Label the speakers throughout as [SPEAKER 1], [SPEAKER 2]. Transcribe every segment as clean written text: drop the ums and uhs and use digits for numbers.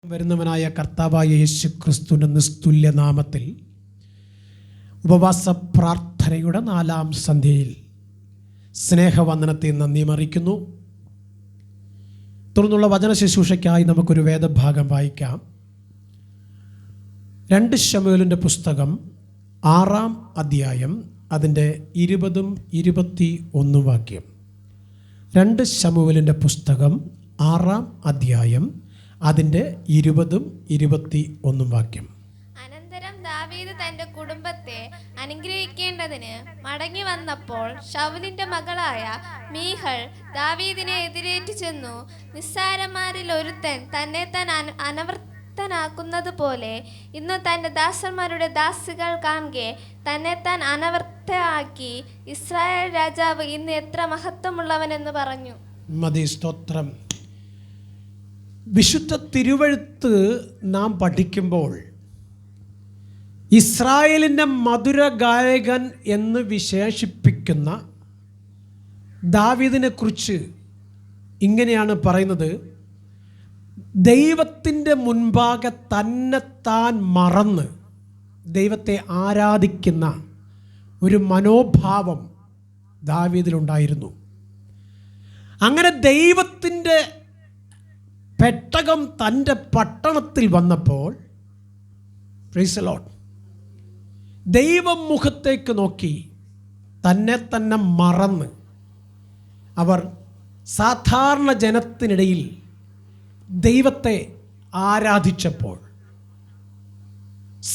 [SPEAKER 1] വരുന്നവനായ കർത്താവായ യേശു ക്രിസ്തുവിൻ്റെ നിസ്തുല്യ നാമത്തിൽ ഉപവാസ പ്രാർത്ഥനയുടെ 4-ാം സന്ധ്യയിൽ സ്നേഹവന്ദനത്തെ നന്ദി അറിയിക്കുന്നു. തുടർന്നുള്ള വചന ശുശ്രൂഷയ്ക്കായി നമുക്കൊരു വേദഭാഗം വായിക്കാം. 2 ശമൂവേലിൻ്റെ പുസ്തകം 6-ാം അധ്യായം അതിൻ്റെ 20-21 വാക്യം. 2 ശമൂവേലിൻ്റെ പുസ്തകം 6-ാം അധ്യായം അതിൻ്റെ 20-21 വാക്യം.
[SPEAKER 2] അനന്തരം ദാവീദ് തന്റെ കുടുംബത്തെ അനുഗ്രഹിക്കേണ്ടതിന് മടങ്ങി വന്നപ്പോൾ ശൗലിന്റെ മകളായ മീഖൾ ദാവീദിനെ എതിരേറ്റു ചെന്നു. നിസ്സാരന്മാരിൽ ഒരുത്തൻ തന്നെ താൻ അനവൃത്തനാക്കുന്നത് പോലെ ഇന്ന് തന്റെ ദാസന്മാരുടെ ദാസികൾ കാണുകെ തന്നെ താൻ അനവൃത്തയാക്കി ഇസ്രായേൽ രാജാവ് ഇന്ന് എത്ര മഹത്വമുള്ളവനെന്ന് പറഞ്ഞു.
[SPEAKER 1] മതി, സ്തോത്രം. വിശുദ്ധ തിരുവെഴുത്ത് നാം പഠിക്കുമ്പോൾ ഇസ്രായേലിൻ്റെ മധുര ഗായകൻ എന്ന് വിശേഷിപ്പിക്കുന്ന ദാവീദിനെ കുറിച്ച് ഇങ്ങനെയാണ് പറയുന്നത്: ദൈവത്തിൻ്റെ മുൻപാകെ തന്നെത്താൻ മറന്ന് ദൈവത്തെ ആരാധിക്കുന്ന ഒരു മനോഭാവം ദാവീദിലുണ്ടായിരുന്നു. അങ്ങനെ ദൈവത്തിൻ്റെ പെട്ടകം തൻ്റെ പട്ടണത്തിൽ വന്നപ്പോൾ, പ്രൈസ് ദി ലോർഡ്, ദൈവം മുഖത്തേക്ക് നോക്കി തന്നെ മറന്ന് അവർ സാധാരണ ജനത്തിനിടയിൽ ദൈവത്തെ ആരാധിച്ചപ്പോൾ,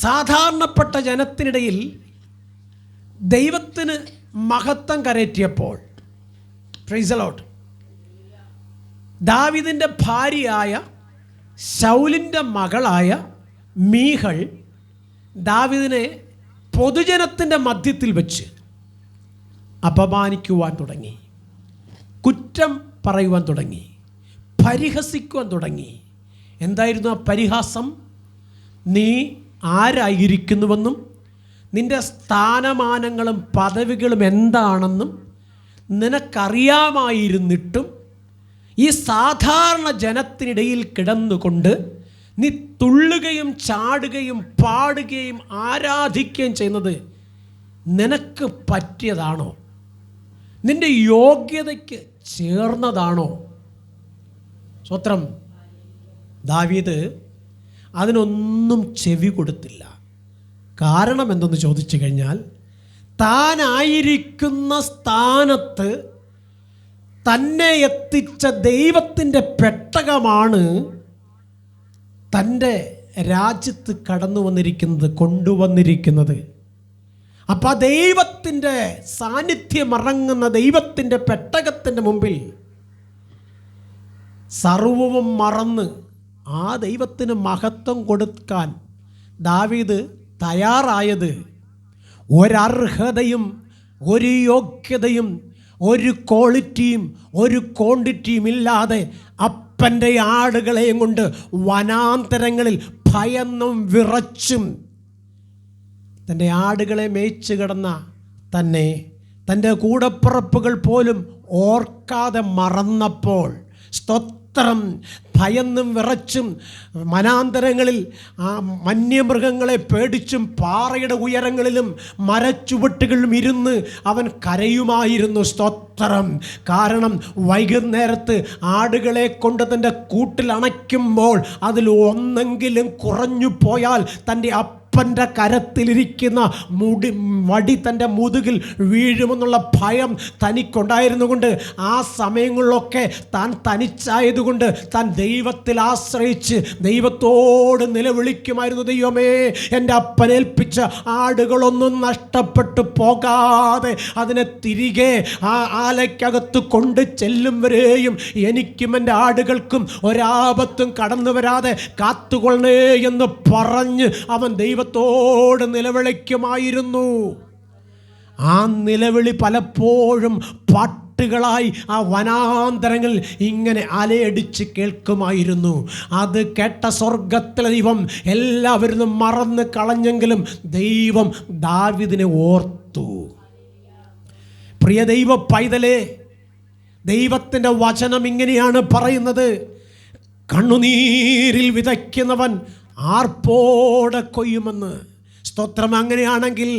[SPEAKER 1] സാധാരണപ്പെട്ട ജനത്തിനിടയിൽ ദൈവത്തിന് മഹത്വം കരയറ്റിയപ്പോൾ, പ്രൈസ് ദി ലോർഡ്, ദാവീദിൻ്റെ ഭാര്യയായ ശൗലിൻ്റെ മകളായ മീഖൾ ദാവീദിനെ പൊതുജനത്തിൻ്റെ മധ്യത്തിൽ വെച്ച് അപമാനിക്കുവാൻ തുടങ്ങി, കുറ്റം പറയുവാൻ തുടങ്ങി, പരിഹസിക്കുവാൻ തുടങ്ങി. എന്തായിരുന്നു ആ പരിഹാസം? നീ ആരായിരിക്കുന്നുവെന്നും നിൻ്റെ സ്ഥാനമാനങ്ങളും പദവികളും എന്താണെന്നും നിനക്കറിയാമായിരുന്നിട്ടും ഈ സാധാരണ ജനത്തിനിടയിൽ കിടന്നുകൊണ്ട് നീ തുള്ളുകയും ചാടുകയും പാടുകയും ആരാധിക്കുകയും ചെയ്യുന്നത് നിനക്ക് പറ്റിയതാണോ? നിൻ്റെ യോഗ്യതയ്ക്ക് ചേർന്നതാണോ? സ്വത്രം. ദാവീദ് അതിനൊന്നും ചെവി കൊടുത്തില്ല. കാരണം എന്തെന്ന് ചോദിച്ചു കഴിഞ്ഞാൽ, താനായിരിക്കുന്ന സ്ഥാനത്ത് തന്നെ എത്തിച്ച ദൈവത്തിൻ്റെ പെട്ടകമാണ് തൻ്റെ രാജ്യത്ത് കടന്നു വന്നിരിക്കുന്നത്, കൊണ്ടുവന്നിരിക്കുന്നത്. അപ്പം ആ ദൈവത്തിൻ്റെ സാന്നിധ്യം ഇറങ്ങുന്ന ദൈവത്തിൻ്റെ പെട്ടകത്തിൻ്റെ മുമ്പിൽ സർവവും മറന്ന് ആ ദൈവത്തിന് മഹത്വം കൊടുക്കാൻ ദാവീദ് തയ്യാറായത് ഒരർഹതയും ഒരു യോഗ്യതയും ഒരു ക്വാളിറ്റിയും ഒരു ക്വാണ്ടിറ്റിയും ഇല്ലാതെ അപ്പൻ്റെ ആടുകളെയും കൊണ്ട് വനാന്തരങ്ങളിൽ ഭയന്നും വിറച്ചും തൻ്റെ ആടുകളെ മേയിച്ചു കിടന്ന തന്നെ തൻ്റെ കൂടപ്പിറപ്പുകൾ പോലും ഓർക്കാതെ മറന്നപ്പോൾ, സ്തോത്രം, ഭയന്നും വിറച്ചും വനാന്തരങ്ങളിൽ ആ വന്യമൃഗങ്ങളെ പേടിച്ചും പാറയുടെ ഉയരങ്ങളിലും മരച്ചുവട്ടുകളിലും ഇരുന്ന് അവൻ കരയുമായിരുന്നു. സ്തോത്രം. കാരണം വൈകുന്നേരത്ത് ആടുകളെ കൊണ്ട് തൻ്റെ കൂട്ടിൽ അണയ്ക്കുമ്പോൾ അതിൽ ഒന്നെങ്കിലും കുറഞ്ഞു പോയാൽ തൻ്റെ അപ്പൻ്റെ കരത്തിലിരിക്കുന്ന വടി തൻ്റെ മുതുകിൽ വീഴുമെന്നുള്ള ഭയം തനിക്കുണ്ടായിരുന്നു കൊണ്ട് ആ സമയങ്ങളിലൊക്കെ താൻ തനിച്ചായതുകൊണ്ട് താൻ ദൈവത്തിൽ ആശ്രയിച്ച് ദൈവത്തോട് നിലവിളിക്കുമായിരുന്നു: ദൈവമേ, എൻ്റെ അപ്പനേൽപ്പിച്ച ആടുകളൊന്നും നഷ്ടപ്പെട്ടു പോകാതെ അതിനെ തിരികെ ആ ആലയ്ക്കകത്ത് കൊണ്ട് ചെല്ലും വരെയും എനിക്കും എൻ്റെ ആടുകൾക്കും ഒരാപത്തും കടന്നു വരാതെ കാത്തുകൊള്ളണേ എന്ന് പറഞ്ഞ് അവൻ ദൈവത്തോട് നിലവിളിക്കുമായിരുന്നു. ആ നിലവിളി പലപ്പോഴും പാട്ടുകളായി ആ വനാന്തരങ്ങളിൽ ഇങ്ങനെ അലയടിച്ച് കേൾക്കുമായിരുന്നു. അത് കേട്ട സ്വർഗത്തിലെ ദൈവം എല്ലാവരും മറന്ന് കളഞ്ഞെങ്കിലും ദൈവം ദാവീദിനെ ഓർത്തു. പ്രിയ ദൈവ പൈതലേ, ദൈവത്തിൻ്റെ വചനം ഇങ്ങനെയാണ് പറയുന്നത്: കണ്ണുനീരിൽ വിതയ്ക്കുന്നവൻ ആർപ്പോടെ കൊയ്യുമെന്ന്. സ്തോത്രം. അങ്ങനെയാണെങ്കിൽ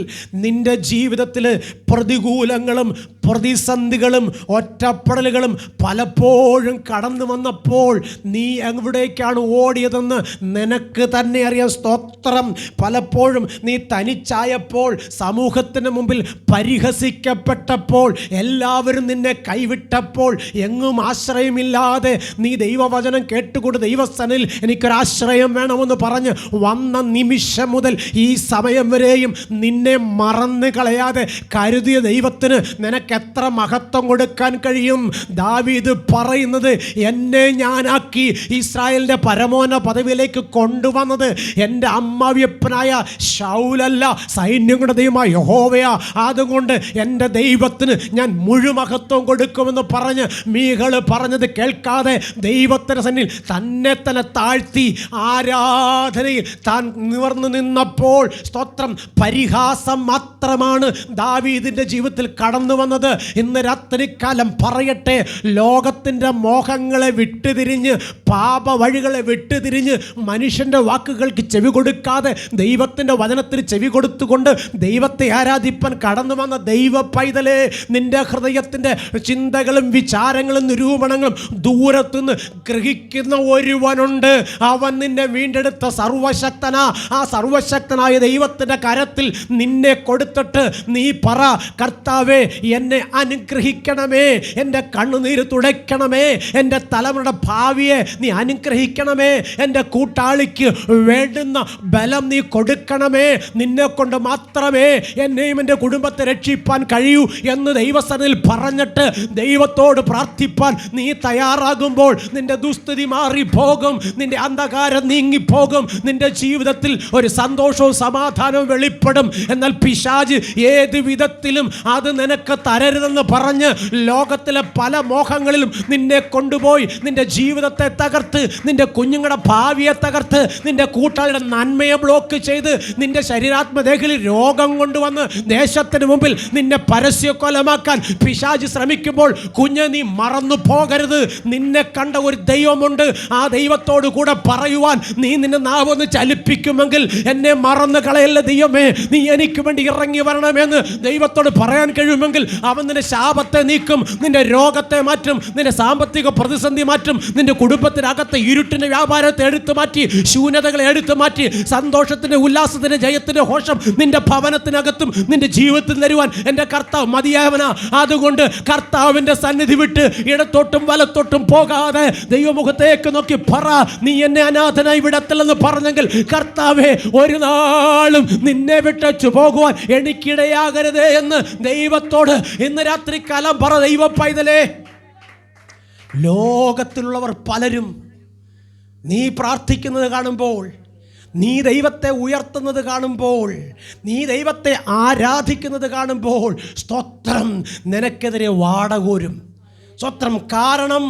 [SPEAKER 1] നിന്റെ ജീവിതത്തിൽ പ്രതികൂലങ്ങളും പ്രതിസന്ധികളും ഒറ്റപ്പെടലുകളും പലപ്പോഴും കടന്നു വന്നപ്പോൾ നീ എവിടേക്കാണ് ഓടിയതെന്ന് നിനക്ക് തന്നെ അറിയാം. സ്തോത്രം. പലപ്പോഴും നീ തനിച്ചായപ്പോൾ, സമൂഹത്തിന് മുമ്പിൽ പരിഹസിക്കപ്പെട്ടപ്പോൾ, എല്ലാവരും നിന്നെ കൈവിട്ടപ്പോൾ, എങ്ങും ആശ്രയമില്ലാതെ നീ ദൈവവചനം കേട്ടുകൊണ്ട് ദൈവസ്ഥനിൽ എനിക്കൊരാശ്രയം വേണമെന്ന് പറഞ്ഞ് വന്ന നിമിഷം മുതൽ ഈ സമയം വരെയും നിന്നെ മറന്നു കളയാതെ കരുതിയ ദൈവത്തിന് നിനക്ക് എത്ര മഹത്വം കൊടുക്കാൻ കഴിയും? ദാവീദ് പറയുന്നത്, എന്നെ ഞാനാക്കി ഇസ്രായേലിൻ്റെ പരമോന്നത പദവിയിലേക്ക് കൊണ്ടുവന്നത് എൻ്റെ അമ്മാവിയപ്പനായ ശൗലല്ല, സൈന്യങ്ങളുടെ ദൈവമായ യഹോവയാ. അതുകൊണ്ട് എൻ്റെ ദൈവത്തിന് ഞാൻ മുഴുമഹത്വം കൊടുക്കുമെന്ന് പറഞ്ഞ് മീഖൾ പറഞ്ഞത് കേൾക്കാതെ ദൈവത്തിൻ്റെ സന്നിധിയിൽ തന്നെ തന്നെ താഴ്ത്തി ആരാധനയിൽ താൻ നിവർന്നു നിന്നപ്പോൾ, സ്തോത്രം, പരിഹാസം മാത്രമാണ് ദാവീദിൻ്റെ ജീവിതത്തിൽ കടന്നു വന്നത്. ഇന്ന് രാത്രികാലം പറയട്ടെ, ലോകത്തിൻ്റെ മോഹങ്ങളെ വിട്ടുതിരിഞ്ഞ്, പാപ വഴികളെ വിട്ടുതിരിഞ്ഞ്, മനുഷ്യൻ്റെ വാക്കുകൾക്ക് ചെവി കൊടുക്കാതെ ദൈവത്തിൻ്റെ വചനത്തിന് ചെവി കൊടുത്തുകൊണ്ട് ദൈവത്തെ ആരാധിപ്പാൻ കടന്നു വന്ന ദൈവ പൈതലേ, നിൻ്റെ ഹൃദയത്തിൻ്റെ ചിന്തകളും വിചാരങ്ങളും നിരൂപണങ്ങളും ദൂരത്തുനിന്ന് ഗ്രഹിക്കുന്ന ഒരുവനുണ്ട്. അവൻ നിന്നെ വീണ്ടെടുത്ത സർവശക്തനാ. ആ സർവശക്തനായ ദൈവത്തിൻ്റെ കരത്തിൽ നിന്നെ കൊടുത്തിട്ട് നീ പറ, കർത്താവേ എന്നെ അനുഗ്രഹിക്കണമേ, എൻ്റെ കണ്ണുനീര് തുടയ്ക്കണമേ, എൻ്റെ തലമുറയുടെ ഭാവിയെ നീ അനുഗ്രഹിക്കണമേ, എൻ്റെ കൂട്ടാളിക്ക് വേണ്ടുന്ന ബലം നീ കൊടുക്കണമേ, നിന്നെ കൊണ്ട് മാത്രമേ എന്നെയും എൻ്റെ കുടുംബത്തെ രക്ഷിപ്പാൻ കഴിയൂ എന്ന് ദൈവസന്നിധിയിൽ പറഞ്ഞിട്ട് ദൈവത്തോട് പ്രാർത്ഥിപ്പാൻ നീ തയ്യാറാകുമ്പോൾ നിൻ്റെ ദുസ്ഥിതി മാറിപ്പോകും, നിൻ്റെ അന്ധകാരം നീങ്ങിപ്പോകും, നിൻ്റെ ജീവിതത്തിൽ ഒരു സന്തോഷവും സമാധാനവും വെളിപ്പെടും. എന്നാൽ പിശാച് ഏത് വിധത്തിലും അത് നിനക്ക് തരരുതെന്ന് പറഞ്ഞ് ലോകത്തിലെ പല മോഹങ്ങളിലും നിന്നെ കൊണ്ടുപോയി നിന്റെ ജീവിതത്തെ തകർത്ത്, നിന്റെ കുഞ്ഞുങ്ങളുടെ ഭാവിയെ തകർത്ത്, നിന്റെ കൂട്ടാളിയുടെ നന്മയെ ബ്ലോക്ക് ചെയ്ത്, നിന്റെ ശരീരാത്മദേഹയിൽ രോഗം കൊണ്ടുവന്ന് ദേശത്തിന് മുമ്പിൽ നിന്നെ പരസ്യക്കൊലമാക്കാൻ പിശാച് ശ്രമിക്കുമ്പോൾ കുഞ്ഞ് നീ മറന്നു പോകരുത്. നിന്നെ കണ്ട ഒരു ദൈവമുണ്ട്. ആ ദൈവത്തോട് കൂടെ പറയുവാൻ നീ നിന്റെ നാവൊന്ന് ചലിപ്പിക്കുമെങ്കിൽ, എന്നെ മറന്നു കളയല്ല ദൈവമേ, നീ എനിക്ക് വേണ്ടി ഇറങ്ങി വരണമെന്ന് ദൈവത്തോട് പറയാൻ കഴിയുമെങ്കിൽ അവൻ നിന്റെ ശാപത്തെ നീക്കും, നിന്റെ രോഗത്തെ മാറ്റും, നിന്റെ സാമ്പത്തിക പ്രതിസന്ധി മാറ്റും, നിന്റെ കുടുംബത്തിനകത്തെ ഇരുട്ടിന്റെ വ്യാപാരത്തെ എടുത്തു മാറ്റി, ശൂന്യതകളെ എടുത്തു മാറ്റി, സന്തോഷത്തിന്റെ ഉല്ലാസത്തിന്റെ ജയത്തിന്റെ ഘോഷം നിന്റെ ഭവനത്തിനകത്തും നിന്റെ ജീവിതത്തിൽ തരുവാൻ എൻ്റെ കർത്താവ് മതിയായവനാ. അതുകൊണ്ട് കർത്താവിൻ്റെ സന്നിധി വിട്ട് ഇടത്തോട്ടും വലത്തോട്ടും പോകാതെ ദൈവമുഖത്തേക്ക് നോക്കി പറ, നീ എന്നെ അനാഥനായി വിടത്തില്ലെന്ന് പറഞ്ഞെങ്കിൽ, കർത്താവേ ഒരു നാളും നിന്നെ വിട്ടു പോകുവാൻ എനിക്കിടയാകരുതേ എന്ന് ദൈവത്തോട് ഇന്ന് രാത്രികാലം പറ. ദൈവ പൈതലേ, ലോകത്തിലുള്ളവർ പലരും നീ പ്രാർത്ഥിക്കുന്നത് കാണുമ്പോൾ, നീ ദൈവത്തെ ഉയർത്തുന്നത് കാണുമ്പോൾ, നീ ദൈവത്തെ ആരാധിക്കുന്നത് കാണുമ്പോൾ, സ്തോത്രം, നിനക്കെതിരെ വാടകോരും. സ്തോത്രം. കാരണം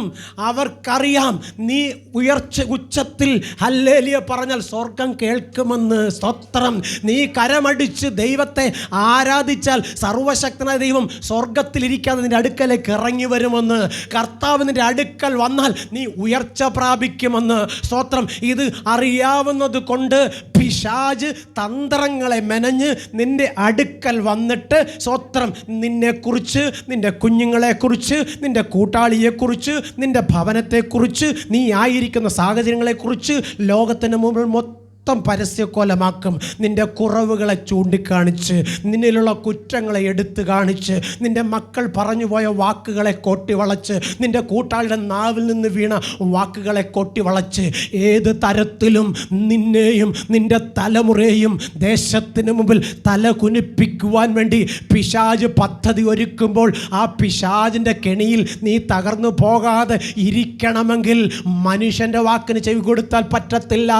[SPEAKER 1] അവർക്കറിയാം നീ ഉച്ചത്തിൽ ഹല്ലേലൂയ പറഞ്ഞാൽ സ്വർഗം കേൾക്കുമെന്ന്. സ്തോത്രം. നീ കരമടിച്ച് ദൈവത്തെ ആരാധിച്ചാൽ സർവശക്തനായ ദൈവം സ്വർഗത്തിലിരിക്കാതെ നിൻ്റെ അടുക്കലേക്ക് ഇറങ്ങി വരുമെന്ന്. കർത്താവ് നിൻ്റെ അടുക്കൽ വന്നാൽ നീ ഉയർച്ച പ്രാപിക്കുമെന്ന്. സ്തോത്രം. ഇത് അറിയാവുന്നത് കൊണ്ട് പിശാച് തന്ത്രങ്ങളെ മെനഞ്ഞ് നിൻ്റെ അടുക്കൽ വന്നിട്ട്, സ്തോത്രം, നിന്നെക്കുറിച്ച്, നിൻ്റെ കുഞ്ഞുങ്ങളെക്കുറിച്ച്, നിൻ്റെ കൂട്ടാളിയെക്കുറിച്ച്, നിൻ്റെ ഭവനത്തെക്കുറിച്ച്, നീ ആയിരിക്കുന്ന സാഹചര്യങ്ങളെക്കുറിച്ച് ലോകത്തിന് മുമ്പിൽ മൊത്തം പരസ്യക്കൊലമാക്കും. നിൻ്റെ കുറവുകളെ ചൂണ്ടിക്കാണിച്ച്, നിന്നിലുള്ള കുറ്റങ്ങളെ എടുത്തു കാണിച്ച്, നിൻ്റെ മക്കൾ പറഞ്ഞുപോയ വാക്കുകളെ കൊട്ടിവളച്ച്, നിൻ്റെ കൂട്ടാളിയുടെ നാവിൽ നിന്ന് വീണ വാക്കുകളെ കൊട്ടിവളച്ച്, ഏത് തരത്തിലും നിന്നെയും നിൻ്റെ തലമുറയെയും ദേശത്തിന് മുമ്പിൽ തല കുനിപ്പിക്കുവാൻ വേണ്ടി പിശാച് പദ്ധതി ഒരുക്കുമ്പോൾ, ആ പിശാചിൻ്റെ കെണിയിൽ നീ തകർന്നു പോകാതെ ഇരിക്കണമെങ്കിൽ മനുഷ്യൻ്റെ വാക്കിന് ചെവി കൊടുത്താൽ പറ്റത്തില്ല.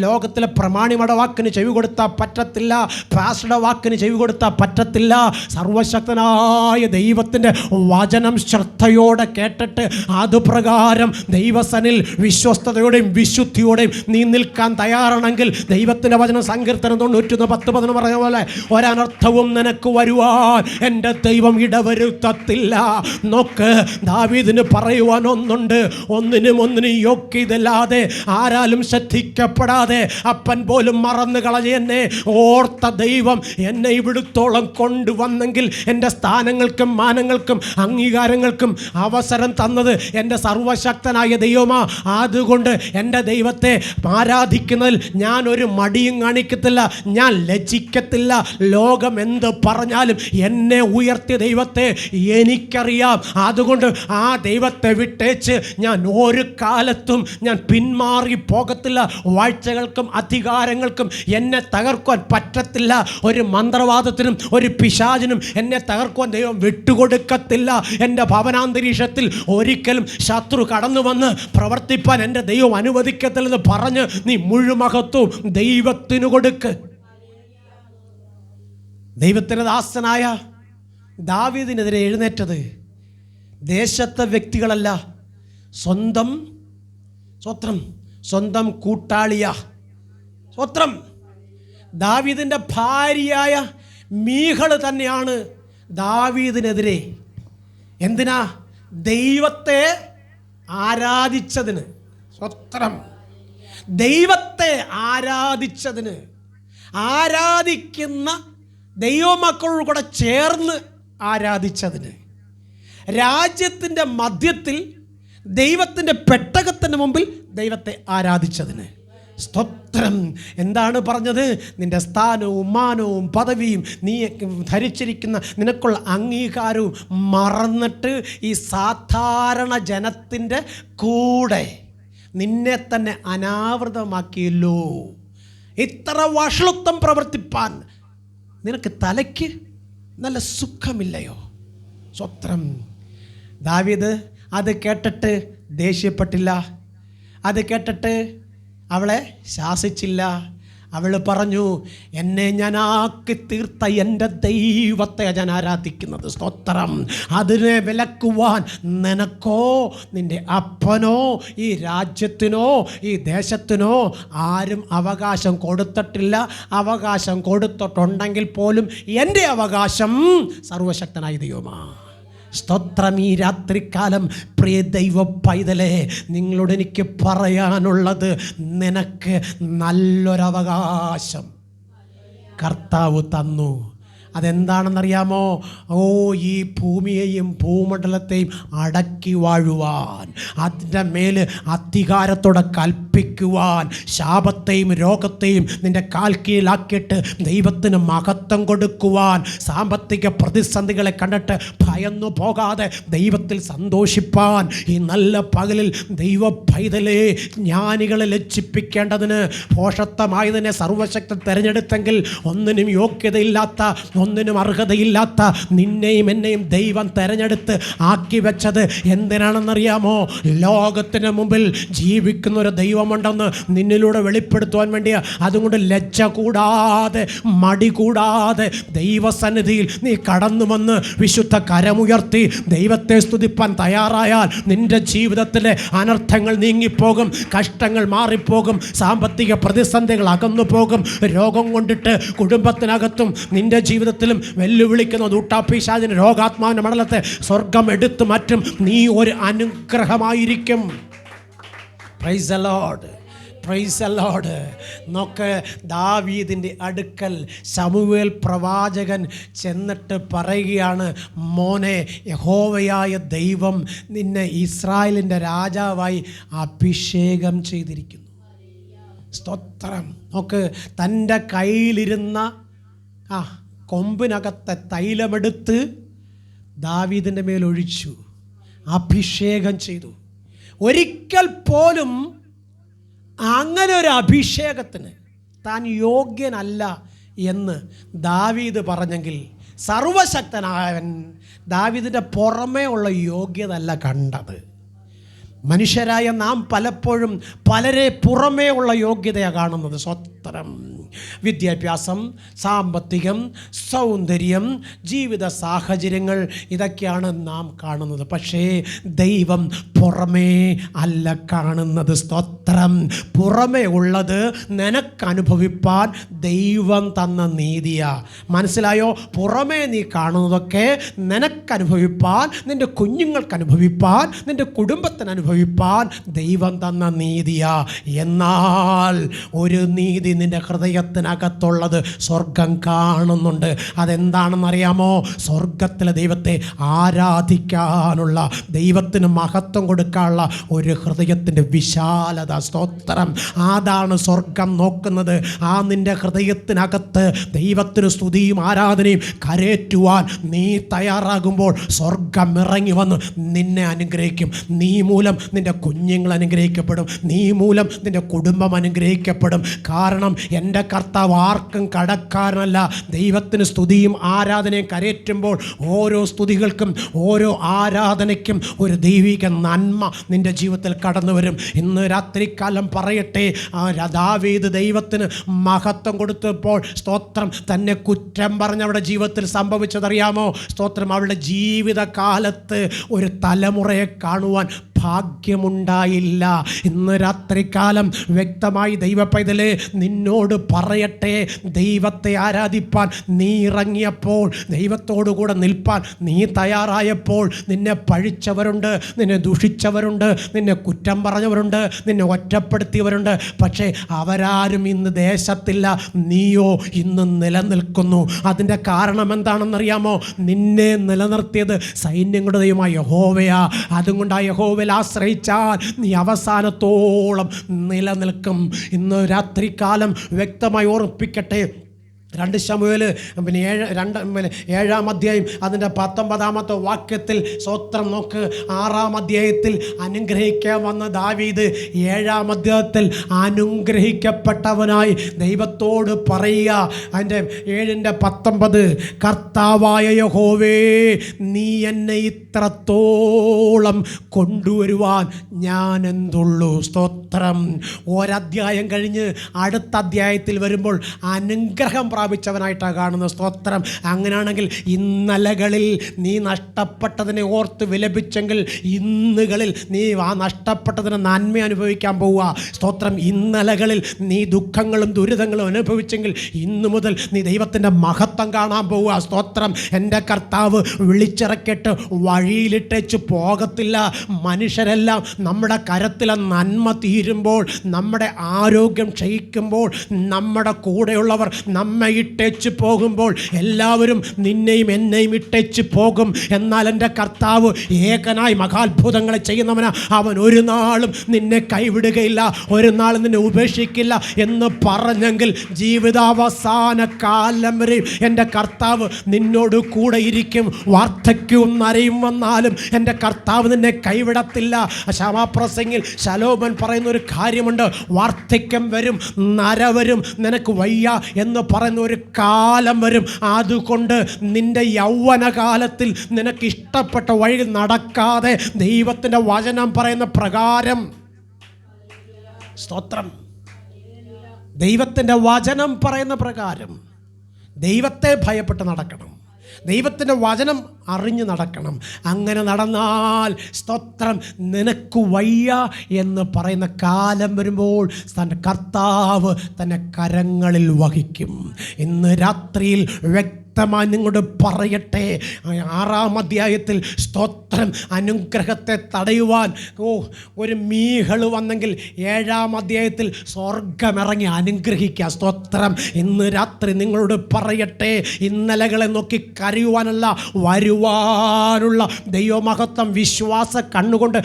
[SPEAKER 1] ലോകത്തിലെ പ്രമാണിയുടെ വാക്കിന് ചെവി കൊടുത്താൽ പറ്റത്തില്ല, പാസ്റ്ററുടെ വാക്കിന് ചെവി കൊടുത്താൽ പറ്റത്തില്ല. സർവശക്തനായ ദൈവത്തിൻ്റെ വചനം ശ്രദ്ധയോടെ കേട്ടിട്ട് അതുപ്രകാരം ദൈവസനിൽ വിശ്വസ്തയോടെയും വിശുദ്ധിയോടെയും നീ നിൽക്കാൻ തയ്യാറാണെങ്കിൽ ദൈവത്തിൻ്റെ വചനം സങ്കീർത്തനം 90:10 പറഞ്ഞ പോലെ ഒരനർത്ഥവും നിനക്ക് വരുവാൻ എൻ്റെ ദൈവം ഇടവരുത്തത്തില്ല. നോക്ക്, ദാവീദിന് പറയുവാൻ ഒന്നുണ്ട്. ഒന്നിനും യോഗ്യതയില്ലാതെ, ആരാലും ശ്രദ്ധിക്കപ്പെടാതെ, അപ്പൻ പോലും മറന്നു കളഞ്ഞ് എന്നെ ഓർത്ത ദൈവം എന്നെ ഇവിടുത്തോളം കൊണ്ടുവന്നെങ്കിൽ, എൻ്റെ സ്ഥാനങ്ങൾക്കും മാനങ്ങൾക്കും അംഗീകാരങ്ങൾക്കും അവസരം തന്നത് എൻ്റെ സർവശക്തനായ ദൈവമാ. അതുകൊണ്ട് എൻ്റെ ദൈവത്തെ ആരാധിക്കുന്നതിൽ ഞാൻ ഒരു മടിയും കാണിക്കത്തില്ല, ഞാൻ ലജ്ജിക്കത്തില്ല. ലോകം എന്ത് പറഞ്ഞാലും എന്നെ ഉയർത്തിയ ദൈവത്തെ എനിക്കറിയാം. അതുകൊണ്ട് ആ ദൈവത്തെ വിട്ടേച്ച് ഞാൻ ഒരു കാലത്തും ഞാൻ പിന്മാറി പോകത്തില്ല. വാഴ്ചകൾക്കും അധികാരങ്ങൾക്കും എന്നെ തകർക്കുവാൻ പറ്റത്തില്ല. ഒരു മന്ത്രവാദത്തിനും ഒരു പിശാചിനും എന്നെ തകർക്കുവാൻ ദൈവം വിട്ടുകൊടുക്കത്തില്ല. എൻ്റെ ഭവനാന്തരീക്ഷത്തിൽ ഒരിക്കലും ശത്രു കടന്നു വന്ന് പ്രവർത്തിപ്പാൻ എൻ്റെ ദൈവം അനുവദിക്കത്തില്ലെന്ന് പറഞ്ഞ് നീ മുഴുമഹത്വവും ദൈവത്തിനു കൊടുക്ക്. ദൈവത്തിൻ്റെ ദാസനായ ദാവീദിനെതിരെ എഴുന്നേറ്റത് ദേശത്തെ വ്യക്തികളല്ല, സ്വന്തം കൂട്ടാളിയാ. സ്വത്രം ദാവീദിൻ്റെ ഭാര്യയായ മീഖൾ തന്നെയാണ് ദാവീദിനെതിരെ. എന്തിനാ? ദൈവത്തെ ആരാധിച്ചതിന്. സ്വത്രം ദൈവത്തെ ആരാധിച്ചതിന്, ആരാധിക്കുന്ന ദൈവമക്കളോട് കൂടെ ചേർന്ന് ആരാധിച്ചതിന്, രാജ്യത്തിൻ്റെ മധ്യത്തിൽ ദൈവത്തിൻ്റെ പെട്ടകത്തിൻ്റെ മുമ്പിൽ ദൈവത്തെ ആരാധിച്ചതിന്. സ്തോത്രം. എന്താണ് പറഞ്ഞത്? നിൻ്റെ സ്ഥാനവും മാനവും പദവിയും നീ ധരിച്ചിരിക്കുന്ന നിനക്കുള്ള അംഗീകാരവും മറന്നിട്ട് ഈ സാധാരണ ജനത്തിൻ്റെ കൂടെ നിന്നെ തന്നെ അനാവൃതമാക്കിയല്ലോ. ഇത്ര വഷളത്വം പ്രവർത്തിപ്പാൻ നിനക്ക് തലയ്ക്ക് നല്ല സുഖമില്ലയോ? സ്വത്രം. ദാവീദ് അത് കേട്ടിട്ട് ദേഷ്യപ്പെട്ടില്ല, അത് കേട്ടിട്ട് അവളെ ശാസിച്ചില്ല. അവൾ പറഞ്ഞു, എന്നെ ഞാൻ ആക്കി തീർത്ത എൻ്റെ ദൈവത്തെ ഞാൻ ആരാധിക്കുന്നത്. സ്തോത്രം. അതിനെ വിലക്കുവാൻ നിനക്കോ നിൻ്റെ അപ്പനോ ഈ രാജ്യത്തിനോ ഈ ദേശത്തിനോ ആരും അവകാശം കൊടുത്തിട്ടില്ല. അവകാശം കൊടുത്തിട്ടുണ്ടെങ്കിൽ പോലും എൻ്റെ അവകാശം സർവശക്തനായ ദൈവമാണ്. സ്തോത്രം. ഈ രാത്രികാലം പ്രിയ ദൈവ പൈതലേ, നിങ്ങളോട് എനിക്ക് പറയാനുള്ളത്, നിനക്ക് നല്ലൊരവകാശം കർത്താവ് തന്നു. അതെന്താണെന്നറിയാമോ? ഈ ഭൂമിയെയും ഭൂമണ്ഡലത്തെയും അടക്കി വാഴുവാൻ, അതിൻ്റെ മേൽ അധികാരത്തോടെ കൽപ്പിക്കുവാൻ, ശാപത്തെയും രോഗത്തെയും നിൻ്റെ കാൽ കീഴിലാക്കിയിട്ട് ദൈവത്തിന് മഹത്വം കൊടുക്കുവാൻ, സാമ്പത്തിക പ്രതിസന്ധികളെ കണ്ടിട്ട് ഭയന്നു പോകാതെ ദൈവത്തിൽ സന്തോഷിപ്പാൻ ഈ നല്ല പകലിൽ ദൈവ പൈതലേ, ജ്ഞാനികളെ ലജ്ജിപ്പിക്കേണ്ടതിന് ഭോഷത്വമായതിനെ സർവശക്തൻ തിരഞ്ഞെടുത്തെങ്കിൽ ഒന്നിനും യോഗ്യതയില്ലാത്ത, ഒന്നിനും അർഹതയില്ലാത്ത നിന്നെയും എന്നെയും ദൈവം തെരഞ്ഞെടുത്ത് ആക്കി വെച്ചത് എന്തിനാണെന്നറിയാമോ? ലോകത്തിന് മുമ്പിൽ ജീവിക്കുന്ന ഒരു ദൈവമുണ്ടെന്ന് നിന്നിലൂടെ വെളിപ്പെടുത്തുവാൻ വേണ്ടിയാ. അതുകൊണ്ട് ലജ്ജ കൂടാതെ, മടി കൂടാതെ ദൈവസന്നിധിയിൽ നീ കടന്നു വന്ന് വിശുദ്ധ കരമുയർത്തി ദൈവത്തെ സ്തുതിപ്പാൻ തയ്യാറായാൽ നിന്റെ ജീവിതത്തിലെ അനർത്ഥങ്ങൾ നീങ്ങിപ്പോകും, കഷ്ടങ്ങൾ മാറിപ്പോകും, സാമ്പത്തിക പ്രതിസന്ധികൾ അകന്നു പോകും. രോഗം കൊണ്ടിട്ട് കുടുംബത്തിനകത്തും നിന്റെ ജീവിതത്തിലും വെല്ലുവിളിക്കുന്ന ദൂട്ടാപ്പിശാചിന് രോഗാത്മാവിൻ്റെ മണ്ഡലത്തെ സ്വർഗം എടുത്തു മാറ്റും. നീ ഒരു അനുഗ്രഹമായിരിക്കും. Praise the Lord, praise the Lord. നോക്ക്, ദാവീദിൻ്റെ അടുക്കൽ ശമൂവേൽ പ്രവാചകൻ ചെന്നിട്ട് പറയുകയാണ്, മോനെ, യഹോവയായ ദൈവം നിന്നെ ഇസ്രായേലിൻ്റെ രാജാവായി അഭിഷേകം ചെയ്തിരിക്കുന്നു. സ്തോത്രം. നോക്ക്, തൻ്റെ കയ്യിലിരുന്ന കൊമ്പിനകത്തെ തൈലമെടുത്ത് ദാവീദിൻ്റെ മേലൊഴിച്ചു, അഭിഷേകം ചെയ്തു. ഒരിക്കൽ പോലും അങ്ങനെ ഒരു അഭിഷേകത്തിന് താൻ യോഗ്യനല്ല എന്ന് ദാവീദ് പറഞ്ഞെങ്കിൽ, സർവശക്തനായവൻ ദാവീദിൻ്റെ പുറമേ ഉള്ള യോഗ്യത അല്ല കണ്ടത്. മനുഷ്യരായ നാം പലപ്പോഴും പലരെ പുറമേ ഉള്ള യോഗ്യതയാണ് കാണുന്നത്. സ്വത്രം, വിദ്യാഭ്യാസം, സാമ്പത്തികം, സൗന്ദര്യം, ജീവിത സാഹചര്യങ്ങൾ, ഇതൊക്കെയാണ് നാം കാണുന്നത്. പക്ഷേ ദൈവം പുറമേ അല്ല കാണുന്നത്. സ്തോത്രം. പുറമേ ഉള്ളത് നിനക്കനുഭവിപ്പാൻ ദൈവം തന്ന നീതിയാ. മനസ്സിലായോ? പുറമേ നീ കാണുന്നതൊക്കെ നിനക്കനുഭവിപ്പാൻ, നിൻ്റെ കുഞ്ഞുങ്ങൾക്ക് അനുഭവിപ്പാൻ, നിൻ്റെ കുടുംബത്തിന് അനുഭവിപ്പാൻ ദൈവം തന്ന നീതിയാ. എന്നാൽ ഒരു നീതി നിൻ്റെ ഹൃദയത്തിനകത്തുള്ളത് സ്വർഗം കാണുന്നുണ്ട്. അതെന്താണെന്നറിയാമോ? സ്വർഗത്തിലെ ദൈവത്തെ ആരാധിക്കാനുള്ള, ദൈവത്തിന് മഹത്വം കൊടുക്കാനുള്ള ഒരു ഹൃദയത്തിൻ്റെ വിശാലത. സ്തോത്രം. അതാണ് സ്വർഗം നോക്കുന്നത്. ആ നിൻ്റെ ഹൃദയത്തിനകത്ത് ദൈവത്തിന് സ്തുതിയും ആരാധനയും കരേറ്റുവാൻ നീ തയ്യാറാകുമ്പോൾ സ്വർഗം ഇറങ്ങി വന്ന് നിന്നെ അനുഗ്രഹിക്കും. നീ മൂലം നിൻ്റെ കുഞ്ഞുങ്ങൾ അനുഗ്രഹിക്കപ്പെടും. നീ മൂലം നിൻ്റെ കുടുംബം അനുഗ്രഹിക്കപ്പെടും. കാരണം എൻ്റെ കർത്താവ് ആർക്കും കടക്കാരനല്ല. ദൈവത്തിന് സ്തുതിയും ആരാധനയും കരേറ്റുമ്പോൾ ഓരോ സ്തുതികൾക്കും ഓരോ ആരാധനയ്ക്കും ഒരു ദൈവിക നന്മ നിൻ്റെ ജീവിതത്തിൽ കടന്നു വരും. ഇന്ന് രാത്രികാലം പറയട്ടെ, ദാവീദ് ദൈവത്തിന് മഹത്വം കൊടുത്തപ്പോൾ സ്തോത്രം, തന്നെ കുറ്റം പറഞ്ഞ് അവരുടെ ജീവിതത്തിൽ സംഭവിച്ചതറിയാമോ? സ്തോത്രം. അവളുടെ ജീവിതകാലത്ത് ഒരു തലമുറയെ കാണുവാൻ ഭാഗ്യമുണ്ടായില്ല. ഇന്ന് രാത്രികാലം വ്യക്തമായി ദൈവ പൈതലേ നിന്നോട് പറയട്ടെ, ദൈവത്തെ ആരാധിപ്പാൻ നീ ഇറങ്ങിയപ്പോൾ, ദൈവത്തോടു കൂടെ നിൽപ്പാൻ നീ തയ്യാറായപ്പോൾ നിന്നെ പഴിച്ചവരുണ്ട്, നിന്നെ ദുഷിച്ചവരുണ്ട്, നിന്നെ കുറ്റം പറഞ്ഞവരുണ്ട്, നിന്നെ ഒറ്റപ്പെടുത്തിയവരുണ്ട്. പക്ഷേ അവരാരും ഇന്ന് ദേശത്തില്ല. നീയോ ഇന്ന് നിലനിൽക്കുന്നു. അതിൻ്റെ കാരണം എന്താണെന്നറിയാമോ? നിന്നെ നിലനിർത്തിയത് സൈന്യങ്ങളുടെ ദൈവമായ യഹോവയാ. അതുകൊണ്ട് ആ യഹോവയിൽ ആശ്രയിച്ചാൽ നീ അവസാനത്തോളം നിലനിൽക്കും. ഇന്ന് രാത്രികാലം വ്യക്തമായി ഓർമ്മിപ്പിക്കട്ടെ. 2 ശമൂവേൽ 7-ാം അധ്യായം അതിൻ്റെ 19-ാമത്തെ വാക്യത്തിൽ സ്തോത്രം നോക്ക്. 6-ാം അധ്യായത്തിൽ അനുഗ്രഹിക്കാൻ വന്ന ദാവീദ് 7-ാം അധ്യായത്തിൽ അനുഗ്രഹിക്കപ്പെട്ടവനായി ദൈവത്തോട് പറയുക. അതിൻ്റെ 7-19 കർത്താവായ യഹോവേ, നീ എന്നെ ഇത്രത്തോളം കൊണ്ടുവരുവാൻ ഞാൻ എന്തുള്ളൂ. സ്തോത്രം. ഒരധ്യായം കഴിഞ്ഞ് അടുത്ത അധ്യായത്തിൽ വരുമ്പോൾ അനുഗ്രഹം പ്രാപിച്ചവനായിട്ടാണ് കാണുന്നത്. സ്തോത്രം. അങ്ങനെയാണെങ്കിൽ ഇന്നലകളിൽ നീ നഷ്ടപ്പെട്ടതിനെ ഓർത്ത് വിലപിച്ചെങ്കിൽ ഇന്നുകളിൽ നീ ആ നഷ്ടപ്പെട്ടതിന് നന്മ അനുഭവിക്കാൻ പോവുക. സ്തോത്രം. ഇന്നലകളിൽ നീ ദുഃഖങ്ങളും ദുരിതങ്ങളും അനുഭവിച്ചെങ്കിൽ ഇന്നു മുതൽ നീ ദൈവത്തിൻ്റെ മഹത്വം കാണാൻ പോവുക. സ്തോത്രം. എൻ്റെ കർത്താവ് വിളിച്ചിറക്കിയിട്ട് വഴിയിലിട്ടേച്ച് പോകത്തില്ല. മനുഷ്യരെല്ലാം നമ്മുടെ കരത്തിലെ നന്മ തീരുമ്പോൾ, നമ്മുടെ ആരോഗ്യം ക്ഷയിക്കുമ്പോൾ, നമ്മുടെ കൂടെയുള്ളവർ നമ്മെ ഇട്ടേച്ച് പോകുമ്പോൾ എല്ലാവരും നിന്നെയും എന്നെയും ഇട്ടേച്ച് പോകും. എന്നാൽ എൻ്റെ കർത്താവ് ഏകനായി മഹാത്ഭുതങ്ങളെ ചെയ്യുന്നവനാ. അവൻ ഒരു നാളും നിന്നെ കൈവിടുകയില്ല, ഒരു നാളും നിന്നെ ഉപേക്ഷിക്കില്ല എന്ന് പറഞ്ഞെങ്കിൽ ജീവിതാവസാന കാലം വരെയും എൻ്റെ കർത്താവ് നിന്നോട് കൂടെ ഇരിക്കും. വാർദ്ധക്യവും നരയും വന്നാലും എൻ്റെ കർത്താവ് നിന്നെ കൈവിടത്തില്ല. ശമാപ്രസംഗിൽ ശലോമൻ പറയുന്ന ഒരു കാര്യമുണ്ട്. വാർദ്ധക്യം വരും, നര വരും, നിനക്ക് വയ്യ എന്ന് പറയുന്ന ഒരു കാലം വരും. അതുകൊണ്ട് നിന്റെ യൗവനകാലത്തിൽ നിനക്ക് ഇഷ്ടപ്പെട്ട വഴി നടക്കാതെ ദൈവത്തിൻ്റെ വചനം പറയുന്ന പ്രകാരം, സ്തോത്രം, ദൈവത്തിൻ്റെ വചനം പറയുന്ന പ്രകാരം ദൈവത്തെ ഭയപ്പെട്ട് നടക്കണം. ദൈവത്തിൻ്റെ വചനം അറിഞ്ഞ് നടക്കണം. അങ്ങനെ നടന്നാൽ സ്തോത്രം, നിനക്ക് വയ്യ എന്ന് പറയുന്ന കാലം വരുമ്പോൾ തൻ്റെ കർത്താവ് തന്നെ കരങ്ങളിൽ വഹിക്കും. ഇന്ന് രാത്രിയിൽ വ്യക്തമായി നിങ്ങളോട് പറയട്ടെ, 6-ാം അധ്യായത്തിൽ സ്തോത്രം അനുഗ്രഹത്തെ തടയുവാൻ ഒരു മീഹൾ വന്നെങ്കിൽ 7-ാം അധ്യായത്തിൽ സ്വർഗമിറങ്ങി അനുഗ്രഹിക്കുക. സ്തോത്രം. ഇന്ന് രാത്രി നിങ്ങളോട് പറയട്ടെ, ഇന്നലകളെ നോക്കി കരയുവാനല്ല, വരുവാനുള്ള ദൈവമഹത്വം വിശ്വാസ കണ്ടുകൊണ്ട്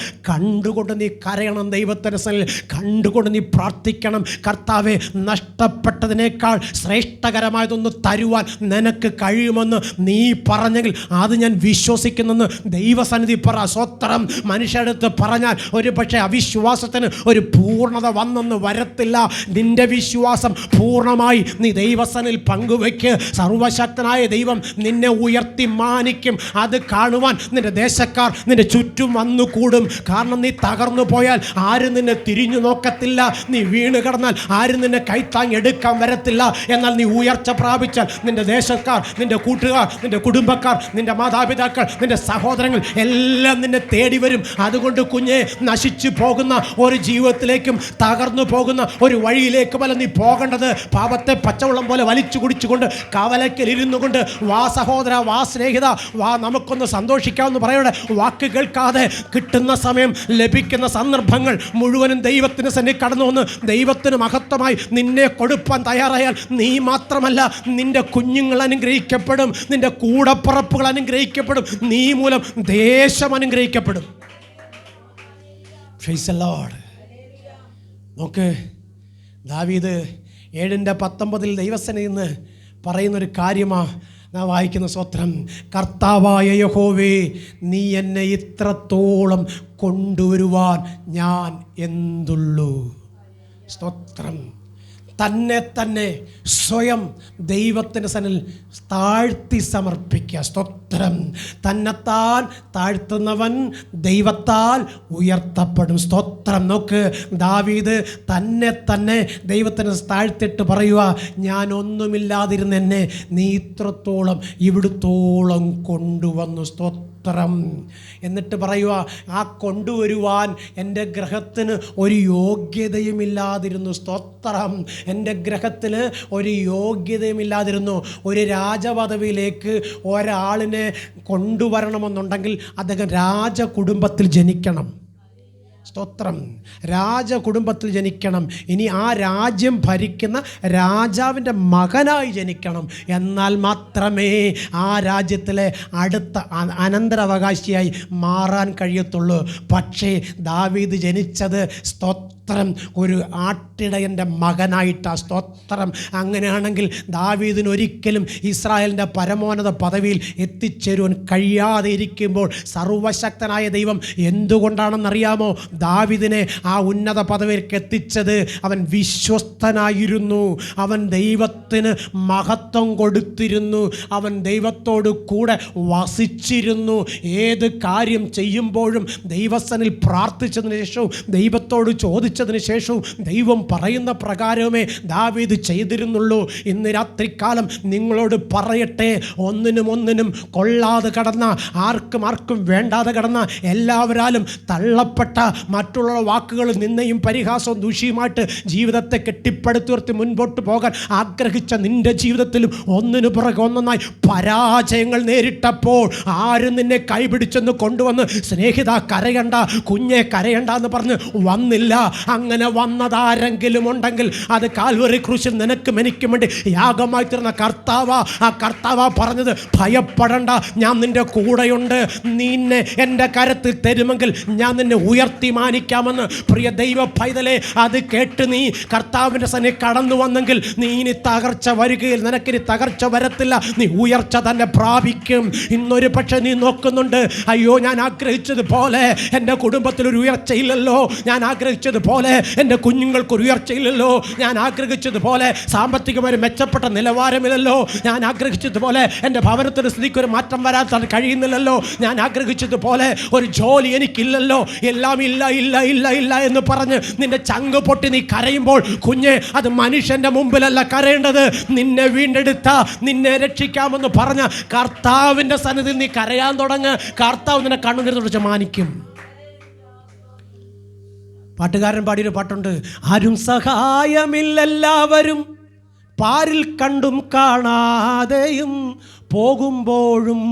[SPEAKER 1] നീ കരയണം. ദൈവത്തിൻ്റെ സന്നിധിയിൽ കണ്ടുകൊണ്ട് നീ പ്രാർത്ഥിക്കണം. കർത്താവേ, നഷ്ടപ്പെട്ടതിനേക്കാൾ ശ്രേഷ്ഠകരമായതൊന്ന് തരുവാൻ നിനക്ക് കഴിയുമെന്ന് നീ പറഞ്ഞെങ്കിൽ അത് ഞാൻ വിശ്വസിക്കുന്നെന്ന് ദൈവസന്നിധി പറ. സ്വത്രം. മനുഷ്യടുത്ത് പറഞ്ഞാൽ ഒരു പക്ഷേ അവിശ്വാസത്തിന് ഒരു പൂർണ്ണത വന്നെന്ന് വരത്തില്ല. നിന്റെ വിശ്വാസം പൂർണ്ണമായി നീ ദൈവസന്നിധിയിൽ പങ്കുവയ്ക്ക്. സർവശക്തനായ ദൈവം നിന്നെ ഉയർത്തി മാനിക്കും. അത് കാണുവാൻ നിന്റെ ദേശക്കാർ നിന്റെ ചുറ്റും വന്നു കൂടും. കാരണം നീ തകർന്നു പോയാൽ ആരും നിന്നെ തിരിഞ്ഞു നോക്കത്തില്ല. നീ വീണ് കിടന്നാൽ ആരും നിന്നെ കൈത്താങ്ങി എടുക്കാൻ വരത്തില്ല. എന്നാൽ നീ ഉയർച്ച പ്രാപിച്ചാൽ നിന്റെ ദേശക്കാർ, നിന്റെ കൂട്ടുകാർ, നിന്റെ കുടുംബക്കാർ, നിന്റെ മാതാപിതാക്കൾ, നിന്റെ സഹോദരങ്ങൾ എല്ലാം നിന്നെ തേടി വരും. അതുകൊണ്ട് കുഞ്ഞെ, നശിച്ചു പോകുന്ന ഒരു ജീവിതത്തിലേക്കും തകർന്നു പോകുന്ന ഒരു വഴിയിലേക്കുമല്ല നീ പോകേണ്ടത്. പാപത്തെ പച്ചവെള്ളം പോലെ വലിച്ചു കുടിച്ചുകൊണ്ട് കവലയ്ക്കൽ ഇരുന്നു കൊണ്ട് വാ സഹോദര, വാ സ്നേഹിത, വാ നമുക്കൊന്ന് സന്തോഷിക്കാമെന്ന് പറയണ വാക്ക് കേൾക്കാതെ കിട്ടുന്ന സമയം, ലഭിക്കുന്ന സന്ദർഭങ്ങൾ മുഴുവനും ദൈവത്തിന് സന്നിധി കടന്നു വന്ന് ദൈവത്തിന് മഹത്വമായി നിന്നെ കൊടുപ്പാൻ തയ്യാറായാൽ നീ മാത്രമല്ല, നിന്റെ കുഞ്ഞുങ്ങൾ അനുഗ്രഹിക്കപ്പെടും, നിന്റെ കൂടപ്പറപ്പുകൾ അനുഗ്രഹിക്കപ്പെടും, നീ മൂലം ദേശം അനുഗ്രഹിക്കപ്പെടും. Praise the Lord. നോക്ക്, ദാവീദ് 7:19 ദൈവസന്നിധിയിൽ നിന്ന് പറയുന്നൊരു കാര്യമാണ് നാം വായിക്കുന്ന. സ്വത്രം. കർത്താവായ യഹോവേ, നീ എന്നെ ഇത്രത്തോളം കൊണ്ടുവരുവാൻ ഞാൻ എന്തുള്ളൂ. സ്തോത്രം. തന്നെ സ്വയം ദൈവത്തിൻ്റെ സന്നിധിയിൽ താഴ്ത്തി സമർപ്പിക്കുക. സ്തോത്രം. തന്നെത്താൻ താഴ്ത്തുന്നവൻ ദൈവത്താൽ ഉയർത്തപ്പെടും. സ്തോത്രം. നോക്ക്, ദാവീദ് തന്നെ ദൈവത്തിന് താഴ്ത്തിട്ട് പറയുക, ഞാൻ ഒന്നുമില്ലാതിരുന്ന എന്നെ നീ ഇത്രത്തോളം ഇവിടുത്തോളം കൊണ്ടുവന്നു. സ്തോത്രം. എന്നിട്ട് പറയുക, ആ കൊണ്ടുവരുവാൻ എൻ്റെ ഗ്രഹത്തിന് ഒരു യോഗ്യതയുമില്ലാതിരുന്നു. സ്തോത്രം. എൻ്റെ ഗ്രഹത്തിൽ ഒരു യോഗ്യതയുമില്ലാതിരുന്നു. ഒരു രാജപദവിയിലേക്ക് ഒരാളിനെ കൊണ്ടുവരണമെന്നുണ്ടെങ്കിൽ അദ്ദേഹം രാജകുടുംബത്തിൽ ജനിക്കണം. സ്തോത്രം. രാജകുടുംബത്തിൽ ജനിക്കണം. ഇനി ആ രാജ്യം ഭരിക്കുന്ന രാജാവിൻ്റെ മകനായി ജനിക്കണം. എന്നാൽ മാത്രമേ ആ രാജ്യത്തിലെ അടുത്ത അനന്തരാവകാശിയായി മാറാൻ കഴിയത്തുള്ളൂ. പക്ഷേ ദാവീദ് ജനിച്ചത് ഒരു ആട്ടിടയൻ്റെ മകനായിട്ടാണ്. സ്തോത്രം. അങ്ങനെയാണെങ്കിൽ ദാവീദിന് ഒരിക്കലും ഇസ്രായേലിൻ്റെ പരമോന്നത പദവിയിൽ എത്തിച്ചേരുവാൻ കഴിയാതെ ഇരിക്കുമ്പോൾ സർവശക്തനായ ദൈവം എന്തുകൊണ്ടാണെന്നറിയാമോ ദാവീദിനെ ആ ഉന്നത പദവിയിലേക്ക് എത്തിച്ചത്? അവൻ വിശ്വസ്തനായിരുന്നു. അവൻ ദൈവത്തിന് മഹത്വം കൊടുത്തിരുന്നു. അവൻ ദൈവത്തോട് കൂടെ വസിച്ചിരുന്നു. ഏത് കാര്യം ചെയ്യുമ്പോഴും ദൈവസന്നിധിയിൽ പ്രാർത്ഥിച്ചതിന് ശേഷവും ദൈവത്തോട് ചോദിച്ചതിന് ശേഷവും ദൈവം പറയുന്ന പ്രകാരമേ ദാവീദ് ചെയ്തിരുന്നുള്ളൂ. ഇന്ന് രാത്രികാലം നിങ്ങളോട് പറയട്ടെ, ഒന്നിനും കൊള്ളാതെ കടന്ന, ആർക്കും വേണ്ടാതെ കടന്ന, എല്ലാവരാലും തള്ളപ്പെട്ട, മറ്റുള്ള വാക്കുകൾ നിന്നയും പരിഹാസവും ദൂഷ്യമായിട്ട് ജീവിതത്തെ കെട്ടിപ്പടുത്തുയർത്തി മുൻപോട്ട് പോകാൻ ആഗ്രഹിച്ച നിന്റെ ജീവിതത്തിലും ഒന്നിനു പുറകെ ഒന്നായി പരാജയങ്ങൾ നേരിട്ടപ്പോൾ ആരും നിന്നെ കൈപിടിച്ചെന്ന് കൊണ്ടുവന്ന് സ്നേഹിത കരയണ്ട, കുഞ്ഞെ കരയണ്ട എന്ന് പറഞ്ഞ് വന്നില്ല. അങ്ങനെ വന്നതാരെങ്കിലും ഉണ്ടെങ്കിൽ അത് കാൽവറി ക്രൂശിൽ നിനക്കും എനിക്കും വേണ്ടി യാഗമായി തീർന്ന കർത്താവാ. ആ കർത്താവാ പറഞ്ഞത്, ഭയപ്പെടണ്ട, ഞാൻ നിന്റെ കൂടെയുണ്ട്. നിന്നെ എൻ്റെ കരത്തിൽ തരുമെങ്കിൽ ഞാൻ നിന്നെ ഉയർത്തി മാനിക്കാമെന്ന്. പ്രിയ ദൈവ പൈതലേ, അത് കേട്ട് നീ കർത്താവിൻ്റെ സന്നിധിയിൽ കടന്നു വന്നെങ്കിൽ നീ ഇനി തകർച്ച വരികയിൽ, നിനക്കിനി തകർച്ച വരത്തില്ല, നീ ഉയർച്ച തന്നെ പ്രാപിക്കും. ഇന്നൊരു പക്ഷേ നീ നോക്കുന്നുണ്ട്, അയ്യോ ഞാൻ ആഗ്രഹിച്ചതുപോലെ എൻ്റെ കുടുംബത്തിലൊരു ഉയർച്ചയില്ലല്ലോ, ഞാൻ ആഗ്രഹിച്ചതുപോലെ എൻ്റെ കുഞ്ഞുങ്ങൾക്കൊരു ഉയർച്ചയില്ലല്ലോ, ഞാൻ ആഗ്രഹിച്ചതുപോലെ സാമ്പത്തികമായി മെച്ചപ്പെട്ട നിലവാരമില്ലല്ലോ, ഞാൻ ആഗ്രഹിച്ചതുപോലെ എൻ്റെ ഭവനത്തിൻ്റെ സ്ഥിതിക്കൊരു മാറ്റം വരാൻ കഴിയുന്നില്ലല്ലോ, ഞാൻ ആഗ്രഹിച്ചതുപോലെ ഒരു ജോലി എനിക്കില്ലല്ലോ, എല്ലാം ഇല്ല ഇല്ല ഇല്ല ഇല്ല എന്ന് പറഞ്ഞ് നിന്റെ ചങ്ക് പൊട്ടി നീ കരയുമ്പോൾ കുഞ്ഞെ, അത് മനുഷ്യൻ്റെ മുമ്പിലല്ല കരയേണ്ടത്. നിന്നെ വീണ്ടെടുത്ത, നിന്നെ രക്ഷിക്കാമെന്ന് പറഞ്ഞ കർത്താവിൻ്റെ സന്നിധിയിൽ നീ കരയാൻ തുടങ്ങ്. കർത്താവ് നിന്നെ കണ്ണുനീർ തുടച്ച് മാനിക്കും. പാട്ടുകാരൻ പാടിയൊരു പാട്ടുണ്ട്, ആരും സഹായമില്ലെല്ലാവരും പാരിൽ കണ്ടും കാണാതെയും പോകുമ്പോഴും,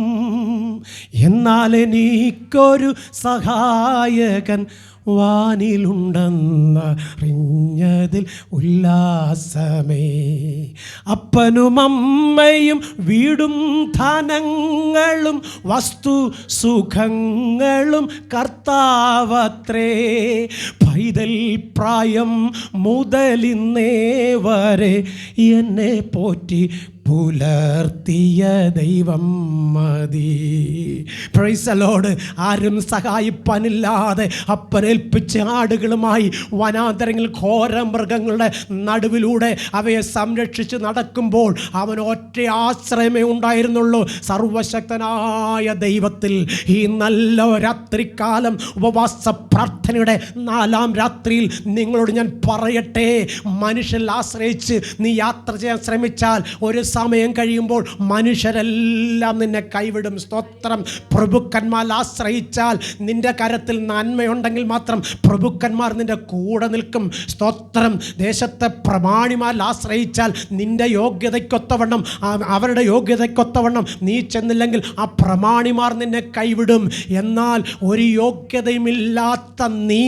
[SPEAKER 1] എന്നാൽ എനിക്കൊരു സഹായകൻ വാനിലുണ്ടെന്നറിഞ്ഞതിൽ ഉല്ലാസമേ. അപ്പനും അമ്മയും വീടും ധനങ്ങളും വസ്തു സുഖങ്ങളും കർത്താവത്രേ. പൈതൽ പ്രായം മുതലിന്നേ വരെ എന്നെ പോറ്റി പുലർത്തിയ ദൈവം മതി. Price the Lord. ആരും സഹായിപ്പാനില്ലാതെ അപ്പനേൽപ്പിച്ച ആടുകളുമായി വനാന്തരങ്ങളിൽ ഘോര മൃഗങ്ങളുടെ നടുവിലൂടെ അവയെ സംരക്ഷിച്ച് നടക്കുമ്പോൾ അവന് ഒറ്റ ആശ്രയമേ ഉണ്ടായിരുന്നുള്ളൂ, സർവശക്തനായ ദൈവത്തിൽ. ഈ നല്ല രാത്രികാലം ഉപവാസ പ്രാർത്ഥനയുടെ 4ാം രാത്രിയിൽ നിങ്ങളോട് ഞാൻ പറയട്ടെ, മനുഷ്യരിൽ ആശ്രയിച്ച് നീ യാത്ര ചെയ്യാൻ ശ്രമിച്ചാൽ ഒരു സമയം കഴിയുമ്പോൾ മനുഷ്യരെല്ലാം നിന്നെ കൈവിടും. സ്തോത്രം. പ്രഭുക്കന്മാർ ആശ്രയിച്ചാൽ നിന്റെ കരത്തിൽ നന്മയുണ്ടെങ്കിൽ മാത്രം പ്രഭുക്കന്മാർ നിന്റെ കൂടെ നിൽക്കും. സ്തോത്രം. ദേശത്തെ പ്രമാണിമാരിൽ ആശ്രയിച്ചാൽ നിന്റെ യോഗ്യതയ്ക്കൊത്തവണ്ണം, അവരുടെ യോഗ്യതയ്ക്കൊത്തവണ്ണം നീ ചെന്നില്ലെങ്കിൽ ആ പ്രമാണിമാർ നിന്നെ കൈവിടും. എന്നാൽ ഒരു യോഗ്യതയുമില്ലാത്ത നീ